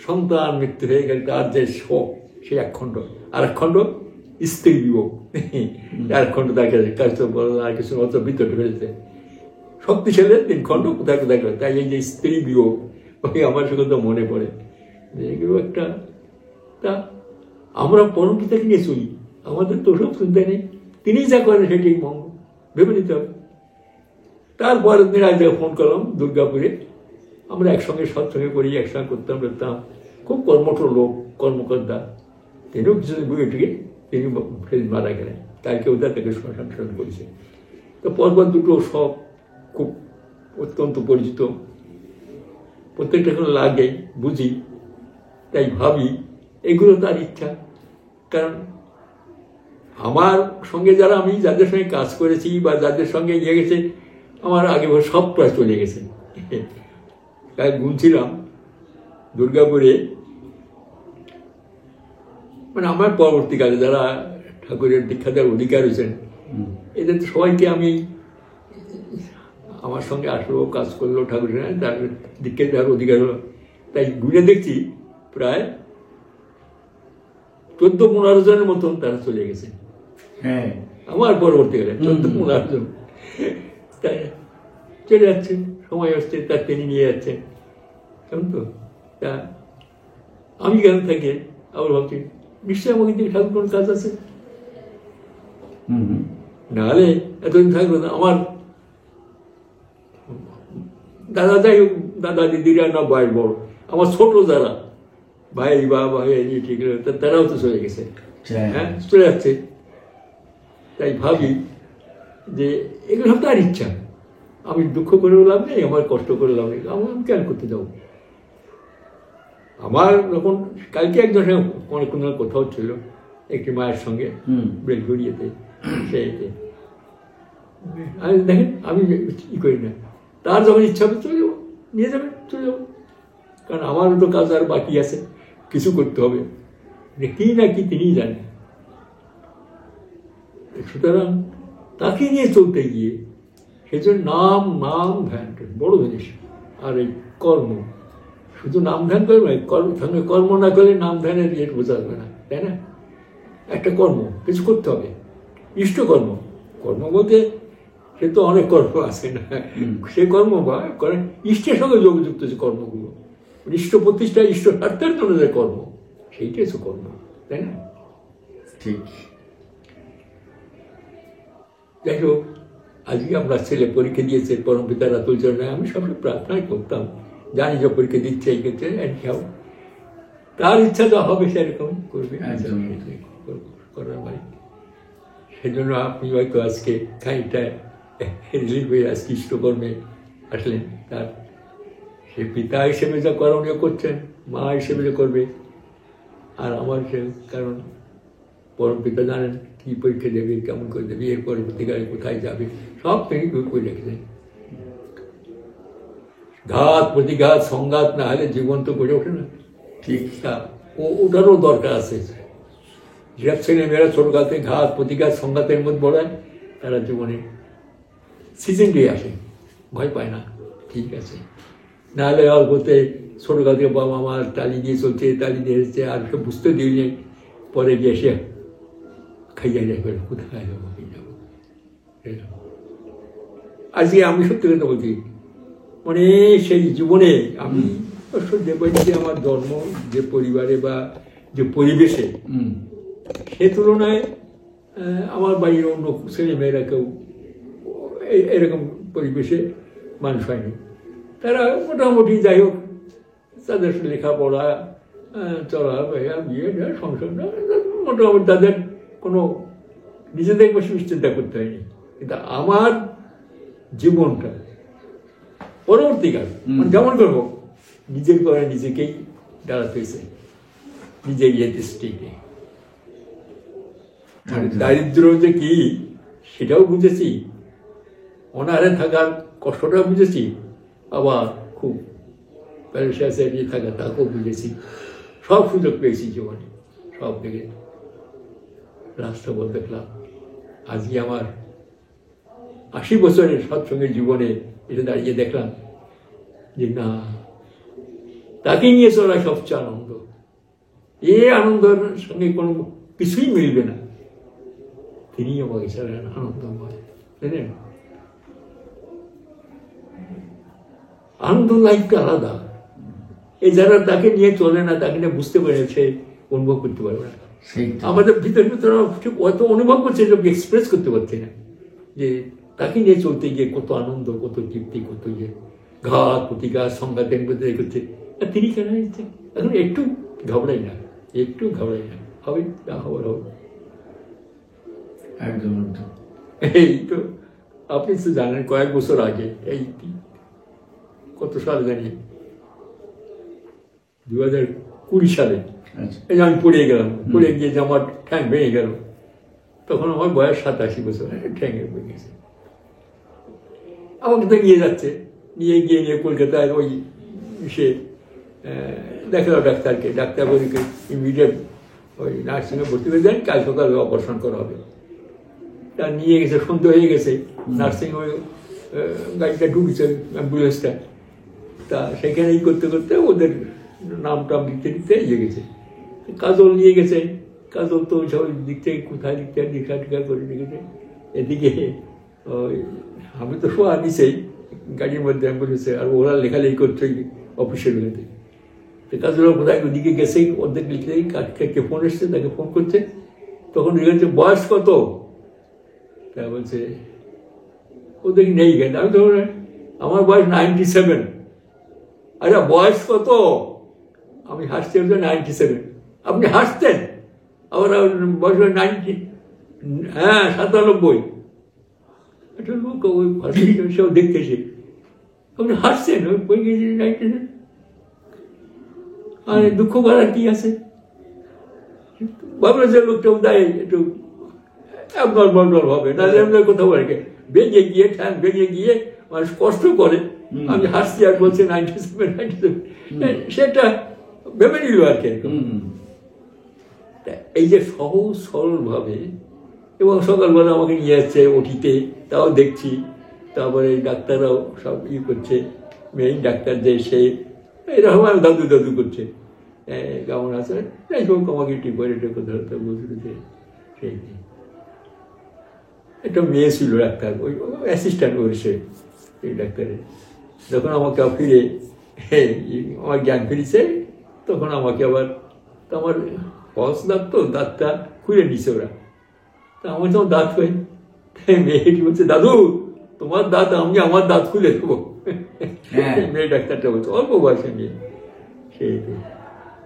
সন্তান মৃত্যু হয়ে গেলে তার যে শোক, সেই 1 খণ্ড। আর 1 খণ্ড স্ত্রী বিয়োগ, 1 খণ্ড তার কাছে বড় আর কিছু অত ভিতরে হয়েছে। শক্তিশালী 3 খণ্ড কোথায় কোথায় করে। তাই এই যে স্ত্রী বিয়োগ, ওই আমার সঙ্গে তো মনে পড়ে যে এগুলো একটা, তা আমরা পরম পিতাকে নিয়ে চলি, আমাদের তো সব চিন্তা নেই, তিনিই যা করেন সেটাই মঙ্গল, ভেবে নিতে হবে। তারপরের দিন আজ ফোন করলাম দুর্গাপুরে, আমরা একসঙ্গে সৎসঙ্গে করি, একসঙ্গে করতাম, খুব কর্মঠ লোক, কর্মকর্তা। তিনিও কিছুদিন বুঝে উঠে তিনি মারা গেলেন, তাই কেউ তাকে শ্মশান করেছে। তো পরপর দুটো সব খুব অত্যন্ত পরিচিত, প্রত্যেকটা কোনো লাগে বুঝি, তাই ভাবি এগুলো তার ইচ্ছা। কারণ আমার সঙ্গে যারা, আমি যাদের সঙ্গে কাজ করেছি বা যাদের সঙ্গে নিয়ে গেছে, আমার আগে সব প্রায় চলে গেছে। তাই গুনছিলাম দুর্গাপুরে, মানে আমার পরবর্তীকালে যারা ঠাকুরের দীক্ষা দেওয়ার অধিকার হয়েছেন, এদের সবাইকে আমি, আমার সঙ্গে আসলো, কাজ করলো, ঠাকুরের তার দীক্ষা দেওয়ার অধিকার হলো। তাই গুনে দেখছি প্রায় 14-15 জনের মতন তারা চলে গেছে। হ্যাঁ, আমার পরবর্তীকালে 14-15 জন তাই চলে যাচ্ছেন, সময় আসছে তার তিনি নিয়ে যাচ্ছেন, কেমন তো। তা আমি কেন থাকি আবার ভাবছি নিশ্চয়ই আমাকে দিয়ে ঠাকুর কোন কাজ আছে, নাহলে এতদিন থাকলো না। আমার দাদা, যাই হোক দাদা দিদিরা না ভাই বড়, আমার ছোট যারা ভাই বা ভাই ঠিক তারাও তো চলে গেছে, হ্যাঁ চলে যাচ্ছে। তাই ভাবি যে এগুলো সব তার ইচ্ছা, আমি দুঃখ করে লাভ নেই, আমার কষ্ট করে লাভ নেই, আমি কেন করতে যাবো। আমার যখন কালকে একজন কোনো কোথাও ছিল একটি মায়ের সঙ্গে বেলঘড়িয়েতে, সেইতে আমি দেখেন আমি ই করি না, তার যখন ইচ্ছা হবে চলে যাবো, নিয়ে যাবেন চলে যাবো, কারণ আমারও তো কাজ আর বাকি আছে, কিছু করতে হবে, কি না কি তিনিই জানেন। সুতরাং তাকে নিয়ে চলতে গিয়ে সেজন্য নাম নাম ধ্যান বড় জিনিস। আর এই কর্ম, শুধু নাম ধ্যান করবে, সঙ্গে কর্ম না করলে নাম ধ্যানের ইয়ে বোঝা যাবে না, তাই না। একটা কর্ম কিছু করতে হবে, ইষ্টকর্ম। কর্ম বলতে সে তো অনেক কর্ম আছে না, সে কর্ম বা করেন ইষ্টের সঙ্গে যোগযুক্ত যে কর্মগুলো, ইষ্ট প্রতিষ্ঠা ইষ্ট স্বার্থের জন্য যে কর্ম, সেইটাই তো কর্ম, তাই না। ঠিক। যাই হোক, আজকে আমরা ছেলে পরীক্ষা দিয়েছে পরম পিতার আতুল চরণে, আমি সবসময় প্রার্থনাই করতাম, জানি যে পরীক্ষা দিচ্ছে এই ক্ষেত্রে তার ইচ্ছা যা হবে সেরকম করবে, করার মানে। সেজন্য আপনি হয়তো আজকে খানিকটা রিলিফ হয়ে আজকে ইষ্টকর্মে আসলেন, তার সে পিতা হিসেবে যা করণীয় করছেন, মা হিসেবে যা করবে। আর আমার সে কারণ পরম পিতা জানেন কি পরীক্ষা দেবে, কেমন করে দেবে, এর পরবর্তীকালে কোথায় যাবে, সব তিনি করে রেখেছেন। ঘাত প্রতিঘাত সংঘাত না হলে জীবন তো গড়ে ওঠে না, ঠিক। ওটারও দরকার আছে। যেসব ছেলেমেয়েরা ছোটকালতে ঘাত প্রতিঘাত সংঘাতের মধ্যে বড়ায়, তারা জীবনে সিজনটি আসে, ভয় পায় না, ঠিক আছে। নাহলে অল্পতে ছোটকাল থেকে বাবা মার তালি দিয়ে চলছে, তালি দিয়ে এসছে, আর সব বুঝতে দিলে পরে গিয়ে এসে খাইয়া যাবে, কোথায় যাবো কি যাবো। আজকে আমি সত্যি কথা বলছি, মানে সেই জীবনে আমি যে আমার জন্ম যে পরিবারে বা যে পরিবেশে, সে তুলনায় আমার বাড়ির অন্য ছেলে মেয়েরা কেউ এরকম পরিবেশে মানুষ হয়নি। তারা মোটামুটি যাই হোক তাদের লেখাপড়া, চলাফেরা, বিয়ে, সংসার, মোটামুটি তাদের কোনো নিজেদের বসে চিন্তা করতে হয়নি। কিন্তু আমার জীবনটা পরবর্তীকাল যেমন করবো, নিজের করে নিজেকেই দাঁড়াতে হয়েছে, নিজের ইয়েতে স্টেটে। দারিদ্র যে কি সেটাও বুঝেছি, অনাহারে থাকার কষ্টটাও বুঝেছি, আবার খুব প্যারেশাসে নিয়ে থাকা তাকেও বুঝেছি। সব সুযোগ পেয়েছি জীবনে, সব দিকে রাষ্ট্রপদ দেখলাম। আজকে আমার 80 বছরের সৎসঙ্গের জীবনে এটা দাঁড়িয়ে দেখলাম যে না, তাকে নিয়ে চলা সবচেয়ে আনন্দ। এই আনন্দের সঙ্গে কোনো কিছুই মিলবে না, তিনি আমাকে চালান আনন্দময়, তাই না। আনন্দ লাইফটা আলাদা। এই যারা তাকে নিয়ে চলে না, তাকে নিয়ে বুঝতে পারে, সে অনুভব করতে পারবে না। আমাদের ভিতরে ভিতরে অত অনুভব করছে, যে এক্সপ্রেস করতে পারছে না, যে তাকে নিয়ে চলতে গিয়ে কত আনন্দ, কত তৃপ্তি, কত ইয়ে, ঘাত প্রতিঘাত সংঘাতের মধ্যে করছে। আর তিনি কেন হচ্ছে এখন একটু ঘাবড়াই না, একটু ঘাবড়াই না, হবে যা হবার হবে। একদম। এই তো আপনি তো জানেন, কয়েক বছর আগে, এই কত সাল জানি, 2020 সালে এই আমি পড়ে গেলাম, পড়ে গিয়ে যে আমার ঠ্যাং ভেঙে গেল। তখন আমার বয়স 87 বছর, ঠ্যাঙে ভেঙে গেছে। আমাকে তো নিয়ে যাচ্ছে, নিয়ে কলকাতায় ওই সে দেখালো ডাক্তারকে, ডাক্তার বলি ইমিডিয়েট ওই নার্সিংয়ে ভর্তি হয়ে যান, কাল সকালে অপারেশন করা হবে। তা নিয়ে গেছে, সন্ধ্যে হয়ে গেছে, নার্সিং ওই গাড়িটা ঢুকেছে, অ্যাম্বুলেন্সটা। তা সেখানে করতে করতে ওদের নাম টাম লিখতে লিখতে ইয়ে গেছে, কাজল নিয়ে গেছে, কাজল তো সব দিক থেকে কোথায় দিক থেকে লেখা টেখা করে রেখেছে। এদিকে ওই আমি তো শোয়া নিছেই গাড়ির মধ্যে অ্যাম্বুলেন্সে, আর ওরা লেখালেখি করছে অফিসের বেলাতে। তো কাজল কোথায় ওদিকে গেছে, অর্ধেক লিখে কাকে ফোন এসছে, তাকে ফোন করছে, তখন লিখেছে বয়স কত, তা বলছে ওদের নেই কেন, আমি তো আমার বয়স 97। আরে বয়স কত, আমি হাসতে 97, আপনি হাসতেন, আবার বয়স 90, হ্যাঁ 97। একটা লোক ওই সব দেখতেছে, আপনি হাসছেন, ওই বই গেছে 97, আর দুঃখ করার কি আছে? ভাবলো যে লোকটা উদয় একটু নর্মাল হবে, না এমনি কোথাও আর কি বেরিয়ে গিয়ে ঠ্যাং বেরিয়ে গিয়ে মানুষ কষ্ট করে, আমি হাসছি আর বলছি 97, সেটা ভেবে নিল আর কি। এই যে সহজ সরল ভাবে, এবং সকালবেলা আমাকে নিয়ে যাচ্ছে ওটিতে, তাও দেখছি, তারপরে ডাক্তাররাও সব করছে, মেইন ডাক্তার যে সে এরকম দাদু দাদু করছে, কেমন আছে, যাই হোক আমাকে টিপোরেটে কোথাও বলছিল যে সেই একটা মেয়ে ছিল ডাক্তার, ওই অ্যাসিস্ট্যান্ট করেছে এই ডাক্তারের। যখন আমাকে ফিরে আমার জ্ঞান ফিরেছে, তখন আমাকে আবার, তো আমার পলস দাঁত, তো দাঁতটা খুলে নিছে ওরা, তা আমার যখন দাঁত হয়, মেয়েটি বলছে দাদু তোমার দাঁত আমি আমার দাঁত খুলে দেবো। মেয়ে ডাক্তারটা বলছে, অল্প বয়সে মেয়ে, সেই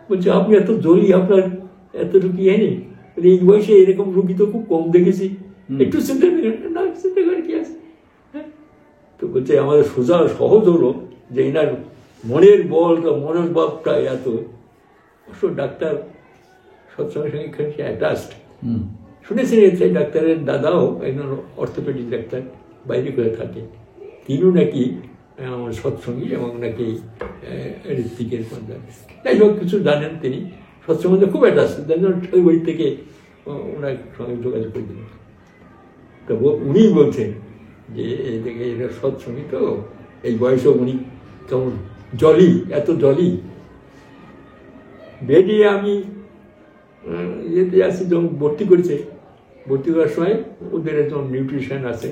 বলছে আপনি এত জলি, আপনার এতটুকু এনে, এই বয়সে এরকম রুগী তো খুব কম দেখেছি, একটু চিন্তা করেন না, চিন্তা করে কি আছে। তো বলছে আমাদের সোজা সহজ হলো যে এনার মনের বলটা, মনের ভাবটা এত, অবশ্য ডাক্তার সৎসঙ্গের সঙ্গে এখানে অ্যাটাচড। শুনেছেন সেই ডাক্তারের দাদাও একজন অর্থোপেডিক ডাক্তার, বাইরে করে থাকে, তিনিও নাকি আমার সৎসঙ্গী এবং নাকি ঋত্বিকের পর্যায়ে, যাই হোক কিছু জানেন তিনি, সৎসঙ্গে খুব অ্যাটাচড, ওই বাড়ি থেকে ওনার সঙ্গে যোগাযোগ করে দিলেন। তো উনি বলছেন যে এই থেকে এরা সৎসঙ্গী, তো এই বয়সেও উনি কেমন জলি, এত জলি। বেরিয়ে আমি ইয়েতে আসি, যখন ভর্তি করেছে, ভর্তি করার সময় ওদের একজন নিউট্রিশন আছে,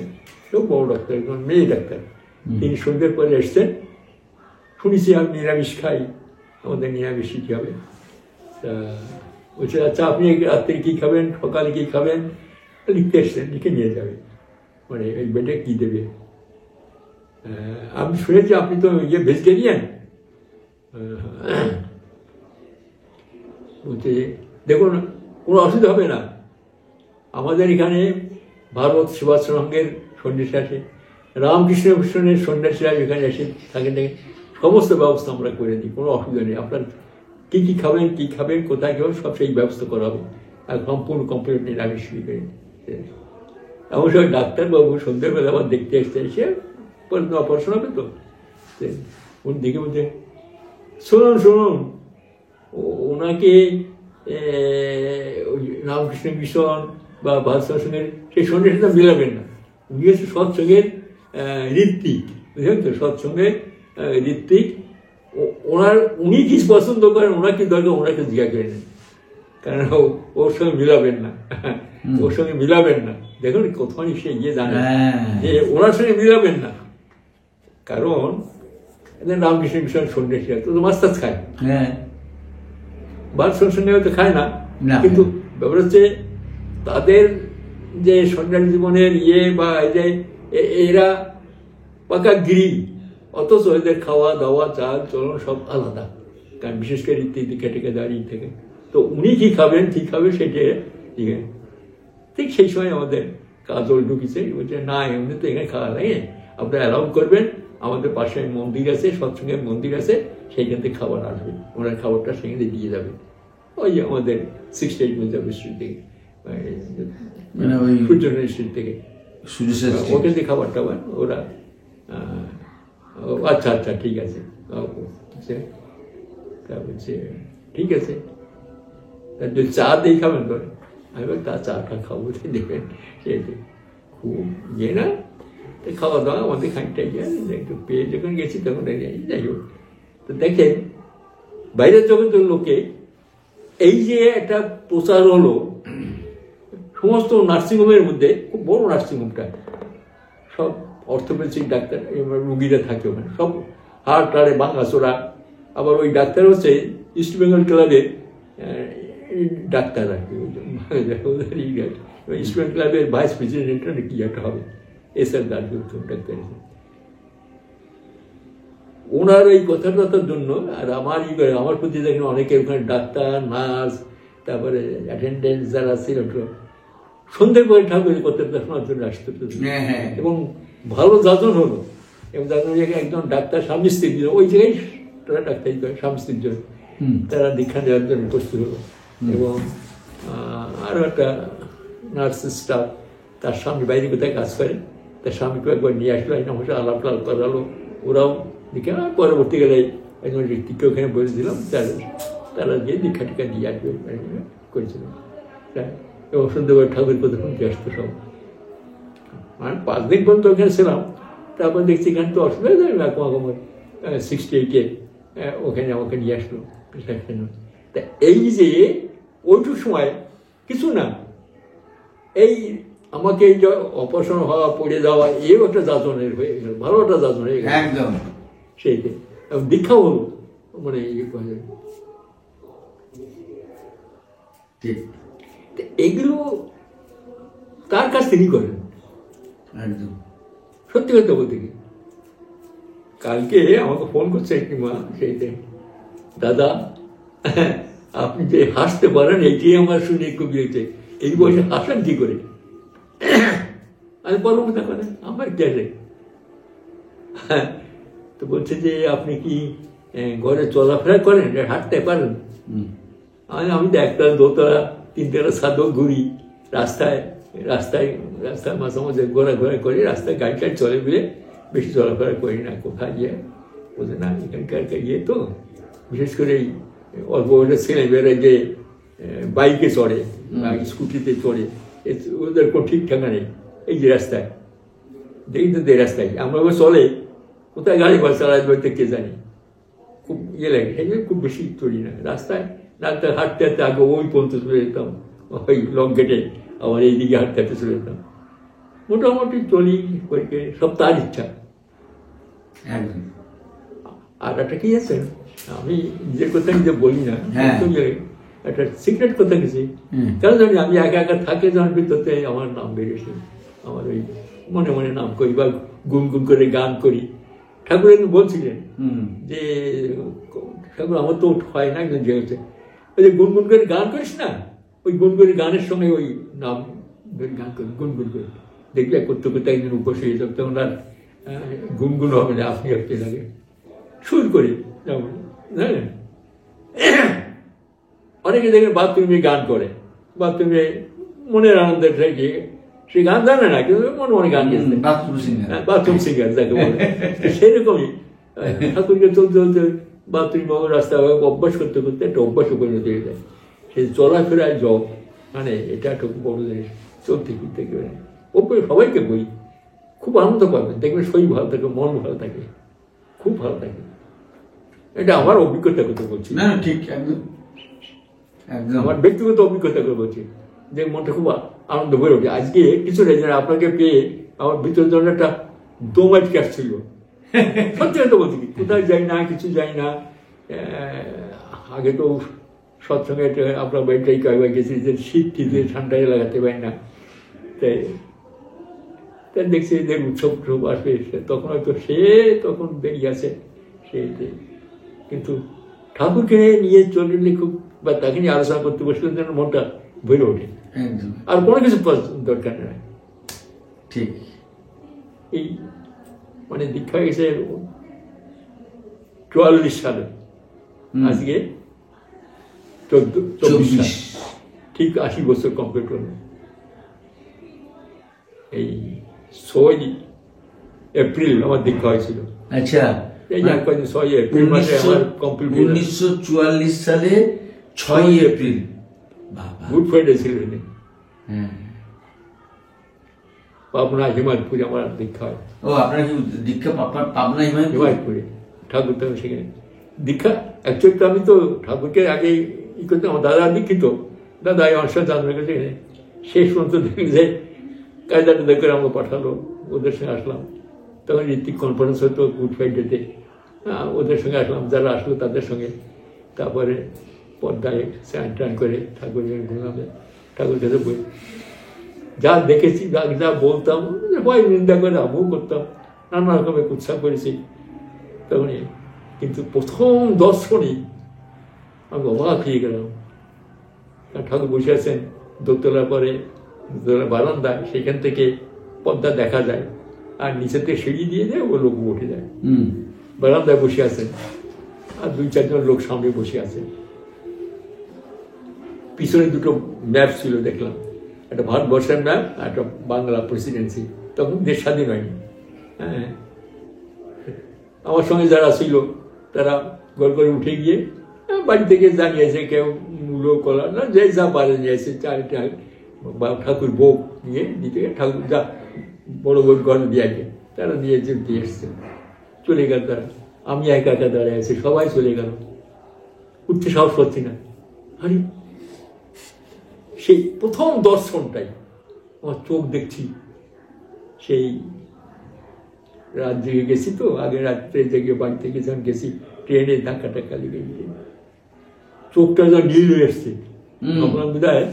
কেউ বড় ডাক্তার, একজন মেয়ে ডাক্তার, তিনি সন্ধ্যের পরে এসছেন, শুনেছি আমি নিরামিষ খাই, আমাদের নিরামিষ কী হবে, তা বলছে আচ্ছা আপনি রাত্রে কী খাবেন, সকালে কী খাবেন, লিখতে এসছেন, লিখে নিয়ে যাবে, মানে এই বেডে কী দেবে। আমি শুনেছি আপনি তো ইয়ে ভেজিটেরিয়ান, বলছে দেখুন কোনো অসুবিধা হবে না, আমাদের এখানে ভারত সেবাশ্রমের সন্ন্যাসী আসে, রামকৃষ্ণ মিশনের সন্ন্যাসীরা এখানে এসে থাকেন, সমস্ত ব্যবস্থা আমরা করে দিই, কোনো অসুবিধা নেই, আপনার কী কী খাবেন, কী খাবেন, কোথায় খাবেন, সব সেই ব্যবস্থা করা হবে, আর সম্পূর্ণ কমপ্লিট নিরামিষ করে। এমন সময় ডাক্তারবাবু সন্ধ্যেবেলা আবার দেখতে এসছে, এসে অপারেশন হবে তো, উনি দেখে বলছে শুনুন শুনুন, ওনাকে ওই রামকৃষ্ণ মিশন বা ভারত সৎসঙ্গের সেই সন্ন্যাসের সাথে মিলাবেন না, উনি হচ্ছে সৎসঙ্গের ঋত্বিক, বুঝলেন তো, সৎসঙ্গের ঋত্বিক, উনি কি পছন্দ করেন, ওনার কি দরকার, ওনাকে জিজ্ঞাসা করে নেন, কারণ ওর সঙ্গে মিলাবেন না, ওর সঙ্গে মিলাবেন না। দেখুন কোথাও সে ইয়ে জানে যে ওনার সঙ্গে মিলাবেন না, কারণ রামকৃষ্ণ মিশন সন্ন্যাসীরা তো মাছ টাছ খায়, ভারত সৎসঙ্গে হয়তো খায় না, কিন্তু ব্যাপার হচ্ছে তাদের যে সন্ন্যাসী জীবনের ইয়ে বা এই যে এরা পাকা গিরি, অথচ এদের খাওয়া দাওয়া চাল চলন সব আলাদা, কারণ বিশেষ করে রীতি কেটে দাঁড়িয়ে থেকে, তো উনি কি খাবেন কি খাবেন সেটা ঠিক আছে। ঠিক সেই সময় আমাদের কাজল ঢুকিছে, বলছে না এমনি তো এখানে খাওয়া লাগে, আপনারা অ্যালাউ করবেন, আমাদের পাশে মন্দির আছে, সৎসঙ্গের মন্দির আছে, সেইখান থেকে খাবার আসবে, ওনার খাবারটা সেখানে দিয়ে যাবে, ওই আমাদের 68 মিটার স্ট্রিট থেকে, সূর্য স্ট্রিট থেকে, ওখান থেকে খাবার টাবার ওরা, আচ্ছা আচ্ছা ঠিক আছে, তা বলছে ঠিক আছে, যদি চা দিয়ে খাবেন তো, আমি বলি তা চাটা খাবো, দেখবেন সেটা খুব ইয়ে না, খাওয়া দাওয়া আমাদের খানিকটা গিয়ে একটু পেয়ে যখন গেছি তখন যাই হোক। তো দেখেন বাইরের যখন তো লোকে এই যে একটা প্রচার হলো সমস্ত নার্সিংহোমের মধ্যে, খুব বড় নার্সিংহোমটা, সব অর্থোপেডিক ডাক্তার রুগীরা থাকে ওখানে, সব হাড় টাড়ে ভাঙাচোরা। আবার ওই ডাক্তার হচ্ছে ইস্ট বেঙ্গল ক্লাবের ডাক্তার আর কি, ইস্ট বেঙ্গল ক্লাবের ভাইস প্রেসিডেন্ট কি একটা হবে, এসআর ডাক্তার। ওনার এই কথাটার জন্য আর আমার প্রতি দেখেন অনেকে ওখানে ডাক্তার, নার্স, তারপরে অ্যাটেন্ডেন্ট যারা ছিল, সন্ধ্যের পরে ঠাকুরের কথাটা শোনার জন্য আসতে, এবং ভালো যাজন হলো। এবং একজন ডাক্তার স্বামী স্ত্রীর জন্য, ওই জায়গায় তারা ডাক্তারি করে স্বামী স্ত্রীর জন্য, তারা দীক্ষা দেওয়ার জন্য প্রস্তুত হলো। এবং আরও একটা নার্স স্টাফ, তার স্বামী বাইরে কোথায় কাজ করে, তার স্বামীকে একবার নিয়ে আসলো, আমার সাথে আলাপ করালো, ওরাও দীক্ষা। পরবর্তীকালে একজন ঋত্বিককে ওখানে বলে দিলাম, তারা গিয়ে দীক্ষা টিকা দিয়ে আসবে করেছিল। এবং সন্ধ্যেবার ঠাকুর কথা শুনতে আসতো সব। মানে 5 দিন পর্যন্ত ওখানে ছিলাম। তারপর দেখছি এখানে তো অসুবিধা যায় না, কমাকমার 68-এ ওখানে আমাকে নিয়ে আসলো। তা এই যে ওইটুক সময় কিছু না, এই আমাকে এই যে অপারেশন হওয়া, পড়ে যাওয়া, এও একটা যাতনের হয়ে গেল, ভালো একটা যাতন হয়ে গেল একদম সেইতে। এবং দীক্ষা হলো, মানে ইয়ে করে এগুলো তার কাছ থেকেই করেন একদম। সত্যি কথা বলতে কি, কালকে আমাকে ফোন করছে একটি মা, সেইতে, দাদা আপনি যে হাসতে পারেন এইটাই আমার শুনে খুব হয়েছে, এই বয়সে হাসান কি করে? আমি বলবো না করেন আমার কে, তো বলছে যে আপনি কি ঘরে চলাফেরা করেন, হাঁটতে পারেন? আমি তো 1 তলা 2 তলা 3 তলা ছাদও ঘুরি, রাস্তায় রাস্তায় রাস্তায় মাঝে মাঝে ঘোরাঘোরা করি, রাস্তায় গাড়ি টাড়ি চলে বলে বেশি চলাফেরা করি না। কোথায় গিয়ে বলছে না, এখানকার ইয়ে তো, বিশেষ করে এই অল্প বয়সের ছেলেমেয়েরা যে বাইকে চড়ে বা স্কুটিতে চড়ে, ওদের কোনো ঠিক ঠিকানা নেই। এই যে রাস্তায় দেখি তো, রাস্তায় আমরা চলে, কোথায় গাড়ি বাস চালাতে বলতে কে জানি, খুব ইয়ে লাগে, সেই জন্য খুব বেশি চড়ি না রাস্তায়। রাস্তায় হাঁটতে হাঁটতে আগে ওই পর্যন্ত চলে যেতাম, ওই লং গেটে, আবার এইদিকে হাঁটতে হাঁটতে চলে যেতাম। মোটামুটি চলি করে, সব তার ইচ্ছা। আর একটা কি আছে, আমি নিজের কথা নিজে বলি না, একটা সিক্রেট কথা কিছু, কারণ জানি আমি একা একা থাকে যখন ভিতরতে আমার নাম বেরিয়েছে, আমার ওই মনে মনে নাম করি বা গুনগুন করে গান করি। ঠাকুর একদিন বলছিলেন যে, ঠাকুর আমার তো হয় না, একজন যে হচ্ছে ওই যে গুনগুন করে গান করিস না, ওই গুনগুন গানের সঙ্গে ওই নাম গান করি, গুনগুন করে দেখবে করতে করতে একদিন উপোস হয়ে যাবে, তখন আর গুনগুন হবে না, আপনি আপনি লাগে সুর করি। যেমন জানেন অনেকে দেখেন বাথরুমে গান করে, বাথরুমে মনের আনন্দের থেকে সে গান জানে না, কিন্তু মনে মনে গান গেছে, বাথরুম সিঙ্গার যাকে বলে। সেরকমই ঠাকুরকে চলতে চলতে বাথরুম রাস্তা অভ্যাস করতে করতে একটা অভ্যাসও পরিণত হয়ে যায়। সেই চলাফেরায় জব, মানে এটা একটা বড় জিনিস। চলতে ফিরতে গেলে ওপরে সবাইকে বই, খুব আনন্দ পাবেন, দেখবেন শরীর ভালো থাকে, মন ভালো থাকে, খুব ভালো থাকে। এটা আমার অভিজ্ঞতার কথা বলছি না, ঠিক একদম একদম আমার ব্যক্তিগত অভিজ্ঞতা করে বলছি, যে মনটা খুব আনন্দ ভরে ওঠে। আজকে কিছু নেই, আপনাকে পেয়ে আমার ভিতরের জন্য একটা দোমাইট কাটছিল। সত্যি কথা বলছি, কোথায় যাই না, কিছু যাই না। আগে তো সৎসঙ্গে আপনার বাড়িটাই কয়েকবার গেছি, যে শীত টিতে ঠান্ডায় লাগাতে পারি না, তাই দেখছি যে উৎসব উৎসব আসবে, তখন হয়তো সে তখন বেরিয়ে আছে সেইতে। কিন্তু ঠাকুরকে নিয়ে চললে খুব, বা তাকে নিয়ে আলোচনা করতে বসলে যেন মনটা ভরে ওঠে, আর কোনো কিছু দরকার নেই। ঠিক এই মানে দীক্ষা গেছে 44 সালে, আজকে 24 সাল, ঠিক 80 বছর কমপ্লিট হল। এই 6 এপ্রিল আমার দীক্ষা হয়েছিল। আচ্ছা, এই 6 এপ্রিল মাসে আমার কমপ্লিট। 1944 সালে 6 এপ্রিল গুড ফ্রাইডে ছিল। পাবনা হিমায়তপুরে আমার দীক্ষা হয়। ও, আপনার কি দীক্ষা পাবনা হিমায়তপুরে? ঠাকুর তো সেখানে দীক্ষা। অ্যাকচুয়ালি আমি তো ঠাকুরকে আগে ই করতে আমার দাদা দীক্ষিত, দাদা আমার সাথে জানবে কাছে শেষ পর্যন্ত দেখি যে কায়দা টাদা করে আমাকে পাঠালো, ওদের সঙ্গে আসলাম। তখন ঋত্বিক কনফারেন্স হতো গুড ফ্রাইডেতে, ওদের সঙ্গে আসলাম, যারা আসলো তাদের সঙ্গে। তারপরে পর্দায় স্নান টান করে ঠাকুর ঘুরলাম, ঠাকুর কাছে বই যা দেখেছি, যা বলতাম, ভয় নিন্দা করে আমিও করতাম, নানা রকমের উৎসাহ করেছি তখন। কিন্তু প্রথম দর্শনে আমি অবাক হয়ে গেলাম। ঠাকুর বসে আছেন দোতলার পরে, দোতলা বারান্দায়, সেখান থেকে পর্দা দেখা যায়, আর নিচে থেকে সিঁড়ি দিয়ে দেয়, ও লোক উঠে যায়। বারান্দায় বসে আছেন, আর 2-4 জন লোক সামনে বসে আছে। পিছনে দুটো ম্যাপ ছিল দেখলাম, একটা ভারতবর্ষের ম্যাপ আর একটা বাংলা প্রেসিডেন্সি। তখন দেশ স্বাধীন হয়নি। হ্যাঁ, আমার সঙ্গে যারা ছিল তারা গল করে উঠে গিয়ে বাড়ি থেকে জানিয়েছে, কেউ মূলো কলা না, যে যা বাড়ি নিয়েছে, চারিটা ঠাকুর ভোগ নিয়ে দিতে, ঠাকুর যা বড় বড় ঘর দিয়ে তারা নিয়ে দিয়ে এসছে, চলে গেল তারা। আমি একা একা দাঁড়িয়ে আছি, সবাই চলে গেল, উঠতে সাহস পাচ্ছি না। আরে সেই প্রথম দর্শনটাই আমার চোখ দেখছি, সেই রাত জেগে গেছি তো, আগে রাত্রে জেগে বাড়ি থেকে যখন গেছি, ট্রেনের ধাক্কা টাক্কা লেগে গিয়ে চোখটা যখন নীল হয়ে এসছে, ভাবলাম বোধ হয়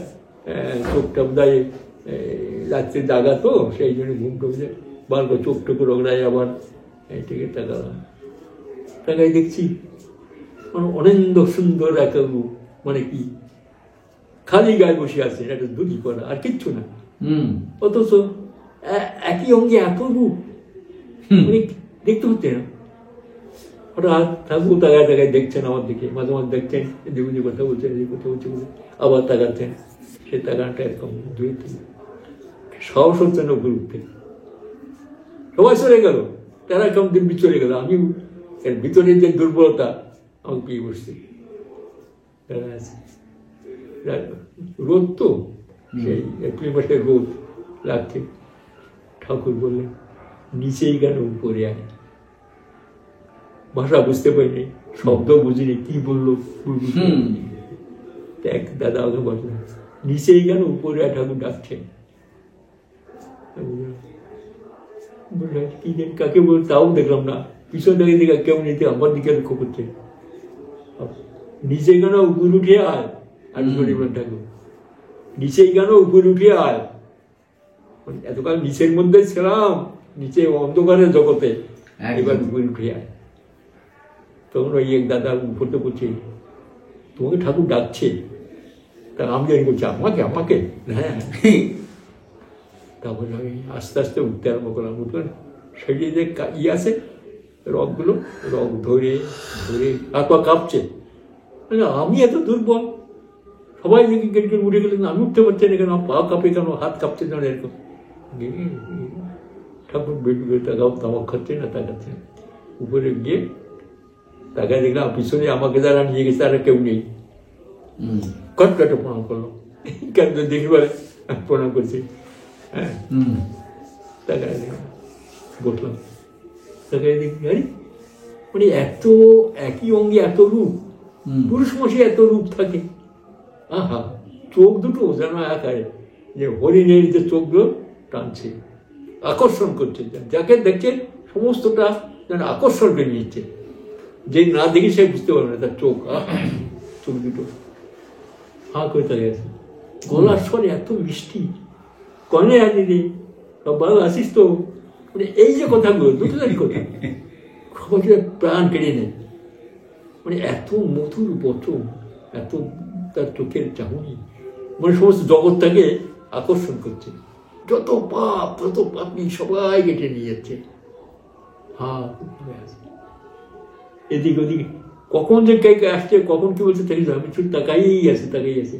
চোখটা বোধ হয় রাত্রে জাগা তো, সেই জন্য ঘুমটা বুঝে বারবার চোখটা করে ওগড়ায়, আবার থেকে তাকালাম, তাকাই দেখছি মানে অনেক সুন্দর একটা রূপ, মানে কি খালি গায়ে বসে আছে, একটা দুটি করা, আর কিচ্ছু না। অথচ একই অঙ্গে এত রূপ দেখতে হচ্ছে না। হঠাৎ ঠাকুর তাকায় তাকায় দেখছেন আমার দিকে, মাঝে মাঝে দেখছেন এদিকে কথা বলছেন, এদিকে কথা বলছে, আবার তাকাচ্ছেন, সে তাকানটা এরকম 2-3 সাহস হচ্ছে না উপরে উঠতে। সবাই চলে গেল, তারা কেমন দিব্যি চলে গেল, আমি এর ভিতরে যে দুর্বলতা আমাকে পেয়ে বসছে। তারা আছে রোদ তো, সেই এপ্রিল মাসের রোদ লাগছে। ঠাকুর বললেন, নিচেই কেন উপরে আয়। ভাষা বুঝতে পারিনি, শব্দ বুঝিনি, কি বললো দেখ দাদা ওকে বললেন, নিচেই কেন উপরে আয়, ঠাকুর ডাকছেন। বললেন কি জানি কাকে বল, তাও দেখলাম না, পিছন থেকে দেখে কেউ নিতে আমার দিকে লক্ষ্য করছে। নিচে কেন উপরে উঠে আয়, আমি বলি ঠাকুর নিচেই কেন উপরে উঠে আয়। এতকাল নিচের মধ্যে ছিলাম, নিচে অন্ধকারের জগতে, এবার উপরে উঠে আয়। তখন ওই এক দাদা উপরতে করছে, তোমাকে ঠাকুর ডাকছে। তা আমি জানি বলছি আমাকে, আমাকে হ্যাঁ। তারপরে আমি আস্তে আস্তে উঠতে আরম্ভ করলাম। উঠলাম সেটি যে আছে রগগুলো, রগ ধরে ধরে হাত পা কাঁপছে। আমি এত দুর্বল, সবাই দেখি গেট গেট উঠে গেলেন, আমি উঠতে পারছি না কেন, পা কাঁপে কেন, হাত কাঁপছে না, এরকম। ঠাকুর বেডুকে তাকাও, তামাক খাচ্ছে না, তাকাচ্ছে না। উপরে গিয়ে তাকায় দেখলাম পিছনে আমাকে যারা নিয়ে গেছে তারা কেউ নেই। কটকাটে প্রণাম করলাম, কেন দেখি বলে প্রণাম করছি। হ্যাঁ, তাকায় দেখলাম, বসলাম, তাকায় দেখি আরে মানে এত একই অঙ্গে এত রূপ, পুরুষ মশে এত রূপ থাকে। আহা, চোখ দুটো যেন একারে যে হরিণের যে চোখগুলো টানছে, আকর্ষণ করছে, যাকে দেখছে সমস্তটা যেন আকর্ষণ করে নিচ্ছে। যে না দেখি সে বুঝতে পারবে না তার চোখ, চোখ দুটো হা করে তাকে আছে। গলার স্বরে এত মিষ্টি, কনে আনি রে, ভালো আসিস তো, মানে এই যে কথাগুলো দুটোটারই কথা, সবাই প্রাণ কেড়ে নেয়। মানে এত মধুর বচন, এত তার চোখের চাহনি, মানে সমস্ত জগৎটাকে আকর্ষণ করছে। যত পাপ তত পাপি সবাই কেটে নিয়ে যাচ্ছে। হ্যাঁ, এদিক ওদিক কখন যে কে আসছে, কখন কি বলছে তাকে আমি শুধু তাকাই আছে।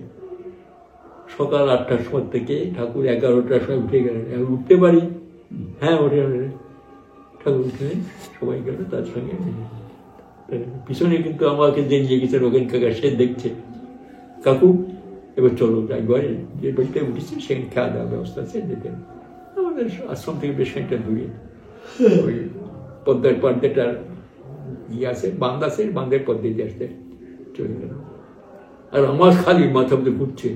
সকাল 8টার সময় থেকে ঠাকুর 11টার সময় উঠে গেলেন। এখন উঠতে পারি, হ্যাঁ ওঠে ঠাকুর উঠলেন, সবাই গেল তার সঙ্গে। পিছনে কিন্তু আমাকে যে নিয়ে গেছে রোগেন কাকা, সে দেখছে, কাকু এবার চলো যাই ঘরে, যে বাড়িতে উঠেছি সেখানে খাওয়া দাওয়ার ব্যবস্থা আছে, যেতেন। আমাদের আশ্রম থেকে বেশ খানিকটা দূরে, ওই পদ্মার পর্দাটার ইয়ে আছে, বাঁধ আছে, বাঁধের পদ্মা দিয়ে আসতে চলে গেল। আর আমার খালি মাথা মধ্যে ঘুরছে।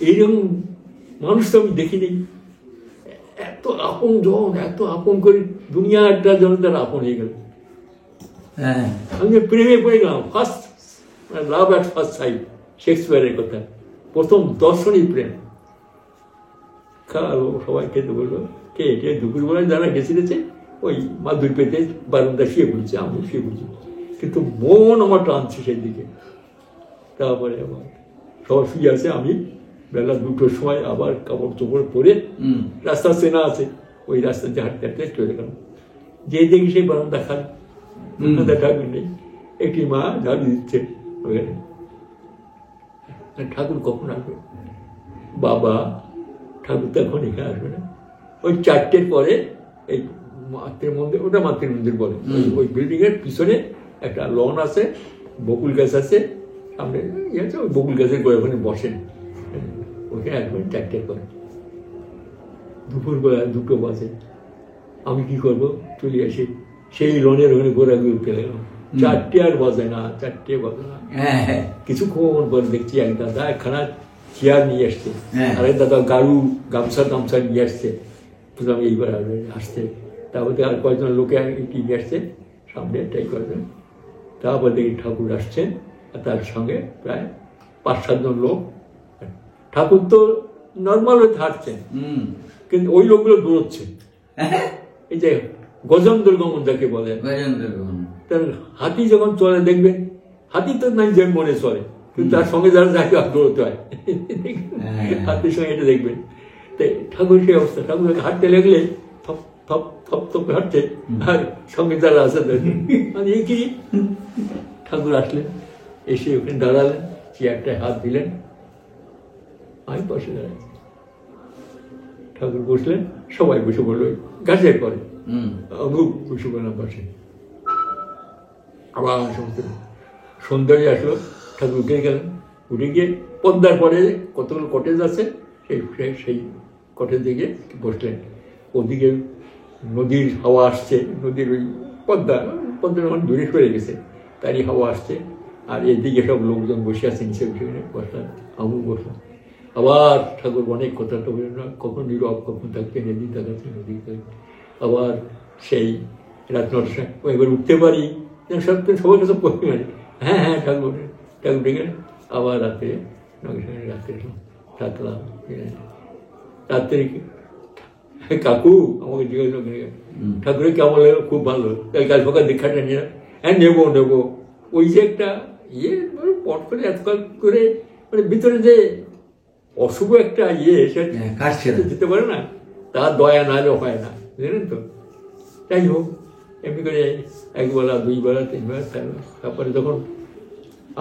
এইরকম মানুষ তো আমি দেখিনি। এত আপন জন, এত আপন করে দুনিয়াটা যেন তারা আপন হয়ে গেল। আমি যে প্রেমে পড়ে গেলাম, first love at first sight, শেক্সপিয়ারের কথা, প্রথম দর্শনই প্রেম। খাওয়ালো, সবাই খেতে বললো, খেয়ে দুপুরবেলায় যারা গেছিলেছে ওই মাদুর পেতে বারান্দা শুয়ে পড়ছে, আমি শুয়ে পড়ছি, কিন্তু মন আমার টানছে সেই দিকে। তারপরে আবার সবাই শুয়ে আছে, আমি বেলা 2টোর সময় আবার কাপড় চোপড় পরে, রাস্তা চেনা আছে, ওই রাস্তা দিয়ে হাঁটতে হাঁটতে চলে গেলাম। যে দেখি সেই বারান্দা খালি, ঠাকুর নেই। একটি মা ঝাড়ু দিচ্ছে ওখানে। ঠাকুর কখন আসবে? বাবা, ঠাকুর তো এখন এখানে আসবে না, ওই 4টের পরে এই মাতৃ মন্দির, ওটা মাতৃ মন্দির বলে, ওই বিল্ডিং এর পিছনে একটা লন আছে, বকুল গাছ আছে সামনে, ইয়ে আছে, ওই বকুল গাছের গোড়ায় ওখানে বসেন, ওখানে আসবেন 4টের পরে। দুপুরবেলা 2টো বাজে। আমি কি করবো, চলে আসি সেই লনের ওখানে ঘোরাঘুরি উঠতে লাগলাম। 4টে আর বাজে না, 4টে বাজে না। কিছুক্ষণ পরে দেখছি এক দাদা একখানা চেয়ার নিয়ে আসছে, আর এক দাদা গাড়ু গামছা টামছা নিয়ে আসছে। বুঝলাম এইবার আসছে। তারপরে আর কয়েকজন লোকে নিয়ে আসছে সামনে, এটাই করবেন। তারপর দেখি ঠাকুর আসছেন, আর তার সঙ্গে প্রায় 5-7 জন লোক। ঠাকুর তো নর্মাল হয়ে হাঁটছেন, কিন্তু ওই লোকগুলো দৌড়চ্ছে। এই যে গজেন্দ্র গমন যাকে বলে, হাতি যখন চলে দেখবেন, হাতি তো নাই যে মনে চলে, কিন্তু তার সঙ্গে যারা যায় দৌড়তে হয়, হাতির সঙ্গে এটা দেখবেন। তাই ঠাকুর সেই অবস্থা, ঠাকুর হাঁটতে লাগলে থপ থপ থপ থপ হাঁটছে, আর সঙ্গে যারা আছে মানে কি। ঠাকুর আসলেন, এসে ওখানে দাঁড়ালেন, চেয়ারটায় হাত দিলেন, আমি পাশে দাঁড়াচ্ছি। ঠাকুর বসলেন, সবাই বসে পড়লো গাছের পরে, আমি বসে পড়লাম পাশে। আবার সমস্ত সন্ধ্যায় আসলো, ঠাকুর উঠে গেলেন। উঠে গিয়ে পদ্মার পরে কতগুলো কটেজ আছে, সেই কটেজ দিকে বসলেন। ওদিকে নদীর হাওয়া আসছে, নদীর ওই পদ্মা যখন দূরে সরে গেছে তারই হাওয়া আসছে, আর এদিকে সব লোকজন বসে আছে, নিচে বসে বসলাম, আমি বসলাম। আবার ঠাকুর অনেক কথা তো বললেন না, কখন নীরব, কখন থাকতেন, এদিক তাকাচ্ছেন, ওদিক থাকতেন। আবার সেই রাত 9টার সময় এবার উঠতে পারি, সবার কাছে পড়তে পারি। হ্যাঁ হ্যাঁ, ঠাকুর ডেকে। আবার রাত্রে 9টার সময় রাত্রে থাকলাম। রাত্রে কাকু আমাকে জিজ্ঞাসা করে, ঠাকুরের কেমন লাগলো? খুব ভালো। কাল সকাল দীক্ষাটা নিয়ে, হ্যাঁ নেবো। ওই যে একটা ইয়ে পট করে এতকাল করে, মানে ভিতরে যে অশুভ একটা ইয়ে, সেটা যেতে পারে না, তার দয়া না হলে হয় না, জানেন তো। যাই হোক, এমনি করে 1 বেলা 2 বেলা 3 বেলা 4 বেলা। তারপরে যখন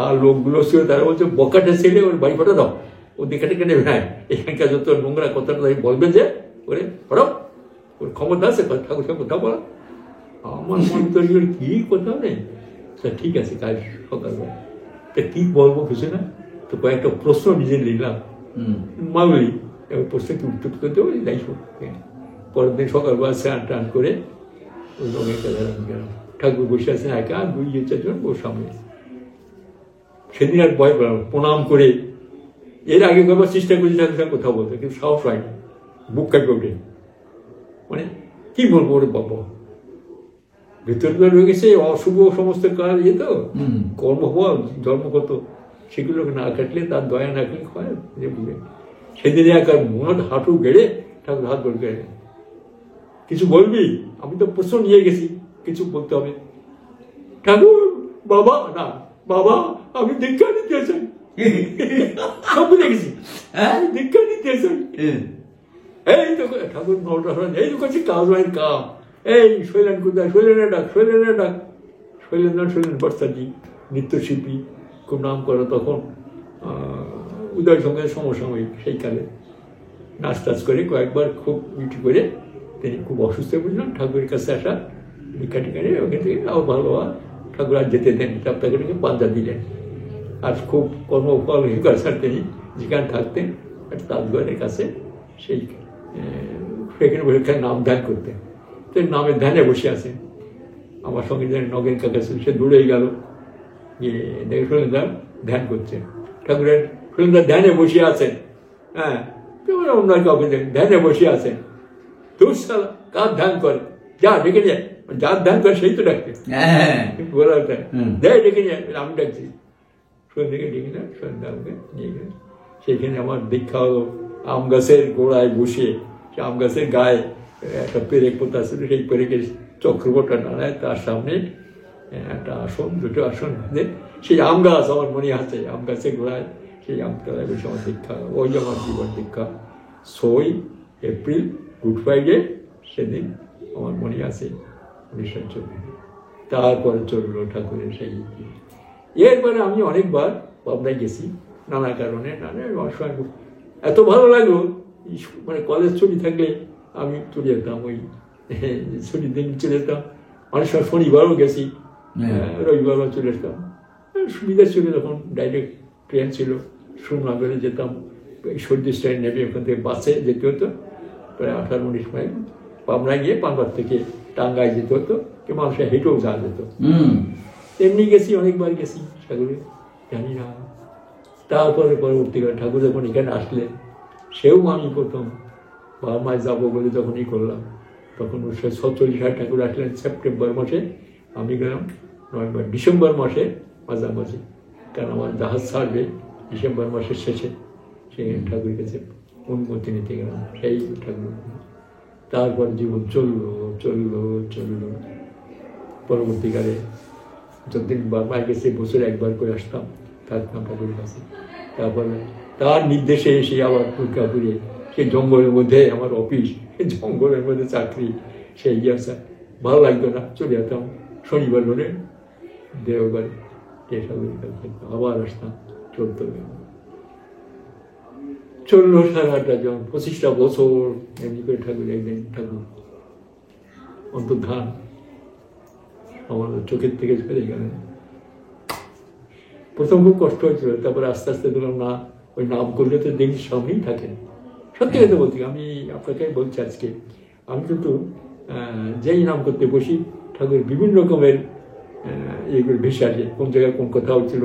আর লোকগুলো ছিল, তারা বলছে বকাটা ছেলে ওর বাড়ি ফটো দাও, ও দেখাটা কেটে নেয়, এখানকার যত নোংরা কথাটা বলবে যে ওরে হঠাৎ ওর ক্ষমতা আছে ঠাকুর সঙ্গে কথা বলা। আমার মনে তৈরি করে কি কথা নেই। তা ঠিক আছে, কাল সকালবেলা তা কি বলবো কিছু না, তো কয়েকটা প্রশ্ন নিজে নিলাম, মামুলি প্রশ্ন কি উত্তর করে দেবো, যাই হোক। পরের দিন সকালবেলা স্নান টান করে ওই রঙের কাছে গেলাম। ঠাকুর বসে আছেন একা, 2-4 জন ওর সামনে। সেদিন আর ভয় পেলাম, প্রণাম করে। এর আগে কবার চেষ্টা করেছি ঠাকুর সঙ্গে কথা বলতে, কিন্তু সাহস হয়নি, বুক কাঁপে ওঠে। মানে কি বলবো ওরে বাবা, ভেতরে রয়ে গেছে অশুভ সমস্ত কাজ, ইয়ে তো কর্মফল জন্মগত, সেগুলোকে না কাটলে, তার দয়া না কাটলে হয় বুঝে। সেদিনে একার মন হাঁটু গেড়ে ঠাকুর হাত বলবে, কিছু বলবি? আমি তো প্রশ্ন নিয়ে গেছি, কিছু বলতে হবে। ঠাকুর, বাবা না বাবা, আমি দীক্ষা নিতে চাই। সব বুঝে গেছি, আমি দীক্ষা নিতে চাই। এই তো ঠাকুর 9টা, এই তো করছি কাজ হয় কাম। এই শৈলেন কোথায়? শৈলেনের ডাক। শৈলেন বর্ষাজি, নৃত্যশিল্পী, খুব নাম করা তখন, উদয় সঙ্গে সমসাময়িক সেই কালে। নাচ টাচ করে কয়েকবার খুব ইটি করে তিনি খুব অসুস্থ বুঝলাম। ঠাকুরের কাছে আসা, দীক্ষা টিকা নিয়ে ওখান থেকে আবার ভালো হওয়া। ঠাকুর আর যেতে দেন, তাকে পাঞ্জা দিলেন। আর খুব কর্মফল করেছেন তিনি, যেখানে থাকতেন তাজগড়ের কাছে, সেখানে বসে নাম ধ্যান করতেন। তো নামের ধ্যানে বসে আছেন। আমার সঙ্গে যে নগেন কাকা ছিল, সে দূরেই গেল, গিয়ে দেখে শুনে ধ্যান করছেন। ঠাকুরের শুনলাম ধ্যানে বসে আছেন, হ্যাঁ অন্য কাউকে ধ্যানে বসে আছেন, তোর সালা কার ধ্যান করে, যা ডেকে নিয়ে, যার ধ্যান করে সেই তো ডাকতে বলা দেয়, ডেকে নিয়ে আমি ডাকছি। সন্ধ্যেকে ডেকে না, সন্ধ্যা আমাকে নিয়ে গেল। সেখানে আমার দীক্ষা হলো আম গাছের গোড়ায় বসে, সে আম গাছের গায়ে একটা পেরেক পোতা ছিল, সেই পেরেকের চক্রবটা নাড়ায়, তার সামনে একটা আসন, দুটো আসন, সেই আম গাছ আমার মনে আছে, আম গাছের গোড়ায় সেই আমতলায় বসে আমার দীক্ষা। ওই আমার জীবন দীক্ষা 6 এপ্রিল গুড ফ্রাইডে, সেদিন আমার মনে আছে 1924। তারপরে চললো ঠাকুরের সেই। এরপরে আমি অনেকবার পাবনায় গেছি নানা কারণে, এত ভালো লাগলো, মানে কলেজ ছুটি থাকলে আমি চলে যেতাম, ওই ছুটির দিন চলে যেতাম। অনেক সময় শনিবারও গেছি, রবিবারও চলে যেতাম, সুবিধা ছিল তখন, ডাইরেক্ট ট্রেন ছিল, সুনাগরে যেতাম, সর্দি স্ট্যান্ড নেবে, ওখান থেকে বাসে যেতে হতো প্রায় 18-19 মাইল। পাবনায় গিয়ে পানবাদ থেকে টাঙ্গায় যেতে হতো, কি মানুষের হেঁটেও যাওয়া যেত। এমনি গেছি, অনেকবার গেছি ঠাকুরে, জানি না। তারপরে পরবর্তীকালে ঠাকুর যখন এখানে আসলেন, সেও আমি প্রথম বাবা যাবো বলে যখনই করলাম, তখন 1947 ঠাকুর আসলেন সেপ্টেম্বর মাসে, আমি গেলাম ডিসেম্বর মাসে মাঝামাঝি, কারণ আমার জাহাজ ছাড়বে ডিসেম্বর মাসের শেষে, সেই ঠাকুর কাছে অনুমতি নিতে গেলাম, সেই ঠাকুর। তারপর জীবন চললো চললো চললো। পরবর্তীকালে যতদিন বাবা গেছে, বছরে একবার করে আসতাম থাকতাম ঠাকুরের কাছে। তারপরে তার নির্দেশে এসে আবার দুর্গাপুরে, সেই জঙ্গলের মধ্যে আমার অফিস, জঙ্গলের মধ্যে চাকরি, সেই আসা ভালো লাগতো না, চলে যেতাম শনিবার হলে দেওবারে, ঠাকুরের কাছে থাকতাম, আবার আসতাম। চললো সারাটা যখন 25টা বছর এমনি করে ঠাকুর, একদিন ঠাকুর অন্তর্ধান আমার চোখের থেকে ফেলে গেলেন। প্রথম খুব কষ্ট হয়েছিল, তারপরে আস্তে আস্তে দিলাম না, ওই নাম করলে তো দেখি সামনেই থাকেন। সত্যি কথা বলছি, আমি আপনাকে বলছি আজকে, আমি কিন্তু যেই নাম করতে বসি, ঠাকুর বিভিন্ন রকমের এইগুলো ভেসে আসে, কোন জায়গায় কোন কথা হচ্ছিল,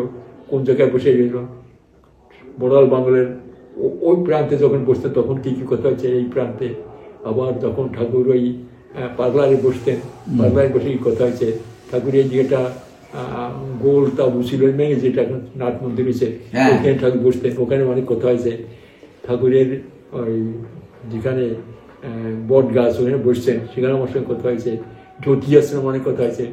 কোন জায়গায় বসে গেল, বড়াল বাংলার ওই প্রান্তে যখন বসতে তখন কী কী কথা হচ্ছে এই প্রান্তে, আবার যখন ঠাকুর ওই পাগলারে বসতেন, পাগলারে বসে কি কথা হয়েছে, ঠাকুর এই জায়গাটা গোল তাবু ছিল ভেঙে, যেটা এখন নাট মন্দির হয়েছে, ওখানে ঠাকুর বসতেন, ওখানে অনেক কথা হয়েছে। ঠাকুরের ওই যেখানে বট গাছ, ওখানে বসছেন, সেখানে আমার সঙ্গে কথা হয়েছে। জ্যোতি আশ্রম অনেক কথা হয়েছে।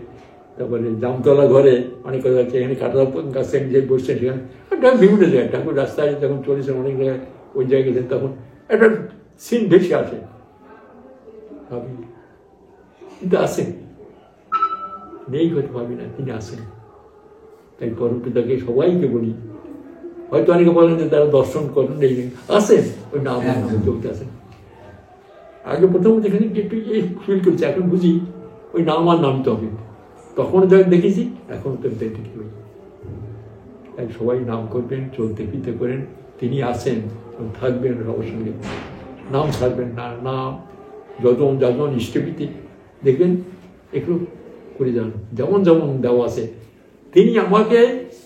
তারপরে জামতলা ঘরে অনেক কথা হচ্ছে, এখানে কাঁঠাল গাছে যে বসছেন, সেখানে বিভিন্ন জায়গায় ঠাকুর রাস্তায় যখন চলেছেন, অনেক জায়গায় ওই জায়গায় গেছেন, তখন একটা সিন ভেসে আসে, ভাবি কিন্তু আসেন, নেই হয়তো ভাবি না, তিনি আসেন। তাই পরম পিতাকে সবাইকে বলি, হয়তো অনেকে বলেন যে তারা দর্শন করেন, নেই আসেন, ওই নাম চলতে আসেন। আগে প্রথম যেখানে একটু ফিল করছি, এখন বুঝি ওই নাম আর নামতে হবে, তখন যখন দেখেছি, এখন তো দেখি। তাই সবাই নাম করবেন, চলতে ফিরতে করেন, তিনি আসেন, থাকবেন সবার সঙ্গে, নাম ছাড়বেন না। নাম যজন যজন ইষ্টভীতি দেখবেন একটু করে যান, যেমন যেমন দেওয়া আছে। তিনি আমাকে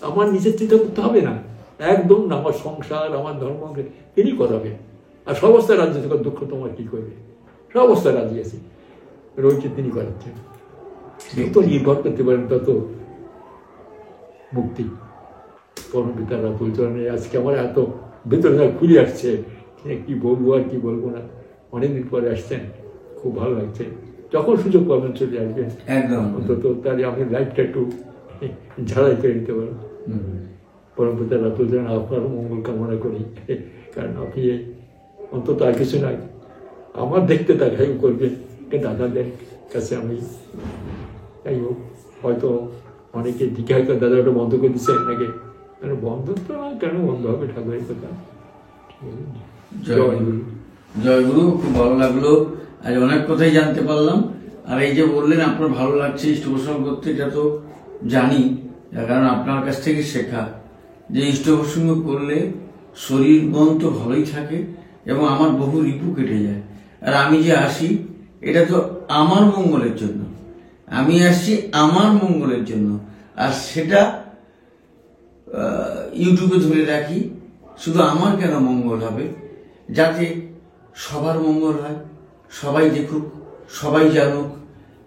আমার নিজের চিন্তা করতে হবে না, একদম না, আমার সংসার, আমার ধর্ম তিনি করাবেন। আর সমস্ত রাজ্য থেকে দুঃখ তোমার কী করবে, সমস্ত রাজ্যে আছে রয়েছে, তিনি করাচ্ছেন। যত নির্ভর করতে পারেন তত মুক্তি। পরম পিতারা পরিচালনায় আজকে আমার এত ভেতরে খুলে আসছে, কি বলবো আর কি বলবো না। অনেকদিন পরে আসছেন, খুব ভালো লাগছে। যখন সুযোগ পাবেন চলে আসবেন, অন্তত তাহলে আমি লাইফটা একটু ঝাড়াই করে নিতে পারবো। পরম পিতারা পরিচালনা আপনার মঙ্গল কামনা করি, কারণ আপনি অন্তত আর কিছু নাই, আমার দেখতে তাকাই করবেন। দাদাদের কাছে আমি যাই হোক, হয়তো অনেকে দিকে হয়তো দাদা ওটা বন্ধ করে দিচ্ছে নাকি, বন্ধ তো কেন বন্ধ হবে, ঠাকুরের কথা। জয়গুরু, খুব ভালো লাগলো, আজ অনেক কথাই জানতে পারলাম। আর এই যে বললেন আপনার ভালো লাগছে ইষ্টপ্রসঙ্গ করতে, এটা তো জানি, কারণ আপনার কাছ থেকে শেখা যে ইষ্টপ্রসঙ্গ করলে শরীর মন তো ভালোই থাকে এবং আমার বহু রিপু কেটে যায়। আর আমি যে আসি, এটা তো আমার মঙ্গলের জন্য, আমি আসছি আমার মঙ্গলের জন্য। আর সেটা ইউটিউবে ধরে রাখি, শুধু আমার কেন মঙ্গল হবে, যাতে সবার মঙ্গল হয়, সবাই দেখুক, সবাই জানুক,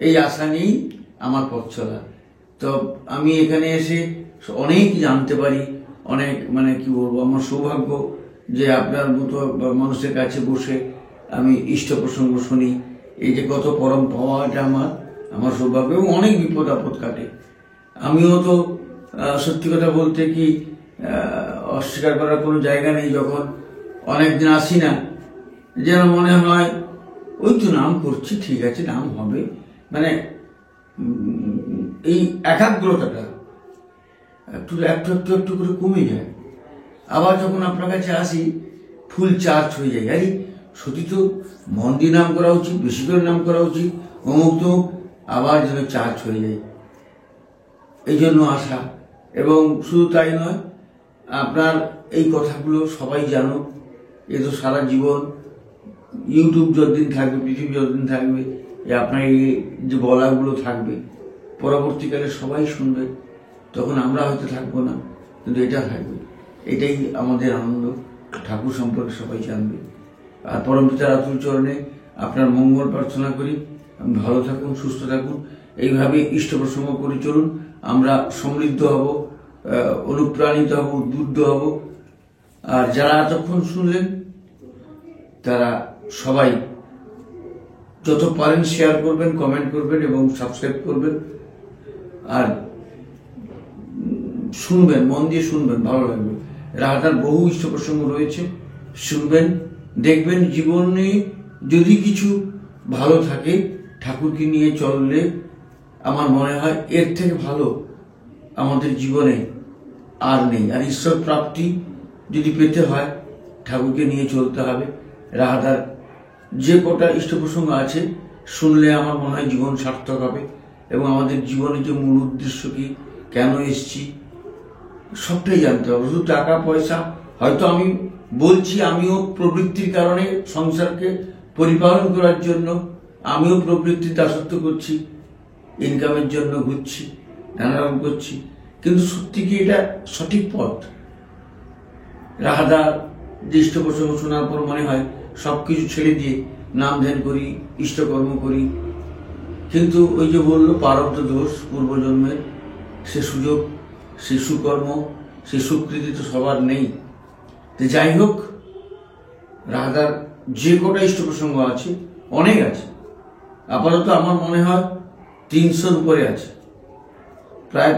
এই আশা নিয়েই আমার পথ চলা। তো আমি এখানে এসে অনেক জানতে পারি, অনেক মানে কি বলবো, আমার সৌভাগ্য যে আপনার মতো মানুষের কাছে বসে আমি ইষ্ট প্রসঙ্গ শুনি। এই যে কত পরম পাওয়া, এটা আমার সৌভাগ্য, এবং অনেক বিপদ আপদ কাটে। আমিও তো সত্যি কথা বলতে কি অস্বীকার করার কোনো জায়গা নেই। যখন অনেকদিন আসি না, যেন মনে হয় ওই তো নাম করছি, ঠিক আছে নাম হবে, মানে এই একাগ্রতাটা একটু একটু একটু একটু করে কমে যায়। আবার যখন আপনার কাছে আসি ফুল চার্জ হয়ে যায়, আরে সত্যি তো মন দিয়ে নাম করা উচিত, বেশি করে নাম করা উচিত, অমুক তো আবার যেন চার্জ হয়ে যায়। এই জন্য আসা। এবং শুধু তাই নয়, আপনার এই কথাগুলো সবাই জানুক। এ তো সারা জীবন ইউটিউব যতদিন থাকবে, পৃথিবী যতদিন থাকবে, আপনার এই যে বলাগুলো থাকবে, পরবর্তীকালে সবাই শুনবে। তখন আমরা হয়তো থাকবো না, কিন্তু এটা থাকবে। এটাই আমাদের আনন্দ। ঠাকুর সম্পর্কে সবাই জানবে। আর পরম পিতার আতুল চরণে আপনার মঙ্গল প্রার্থনা করি। ভালো থাকুন, সুস্থ থাকুন, এইভাবে ইষ্ট প্রসঙ্গ করে চলুন। আমরা সমৃদ্ধ হব, অনুপ্রাণিত হব, উদ্বুদ্ধ হব। আর যারা এতক্ষণ শুনলেন তারা সবাই যত পারেন শেয়ার করবেন, কমেন্ট করবেন এবং সাবস্ক্রাইব করবেন। আর শুনবেন, মন দিয়ে শুনবেন, ভালো লাগবে। রাহাতার বহু ইষ্ট প্রসঙ্গ রয়েছে, শুনবেন, দেখবেন। জীবনে যদি কিছু ভালো থাকে, ঠাকুরকে নিয়ে চললে আমার মনে হয় এর থেকে ভালো আমাদের জীবনে আর নেই। আর ঈশ্বর প্রাপ্তি যদি পেতে হয়, ঠাকুরকে নিয়ে চলতে হবে। রাহাতার যে কটা ইষ্ট প্রসঙ্গ আছে শুনলে আমার মনে হয় জীবন সার্থক হবে, এবং আমাদের জীবনের যে মূল উদ্দেশ্য কি, কেন এসছি, সবটাই জানতে হবে। শুধু টাকা পয়সা, হয়তো আমি বলছি আমিও প্রবৃত্তির কারণে সংসারকে পরিপালন করার জন্য আমিও প্রবৃত্তির দাসত্ব করছি, ইনকামের জন্য ঘুরছি, নানা রকম করছি, কিন্তু সত্যি কি এটা সঠিক পথ? রাহাদার যে ইষ্ট প্রসঙ্গ শোনার পর মনে হয় সবকিছু ছেড়ে দিয়ে নাম ধ্যান করি, ইষ্টকর্ম করি। কিন্তু ওই যে বললো প্রারব্ধ দোষ, পূর্বজন্মের সে সুযোগ, সে সুকর্ম, সে সুকৃতি তো সবার নেই। তো যাই হোক, রাহাদার যে কটা ইষ্ট প্রসঙ্গ আছে, অনেক আছে, আপাতত আমার মনে হয় 300-র উপরে আছে, প্রায়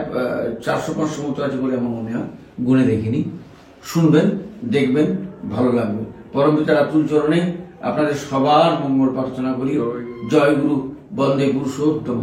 400-500 মতো আছে বলে আমার মনে হয়, গুনে দেখিনি। শুনবেন, দেখবেন, ভালো লাগবে। পরম পিতার আতুল চরণে আপনাদের সবার মঙ্গল প্রার্থনা করি। জয় গুরু, বন্দে পুরুষোত্তম।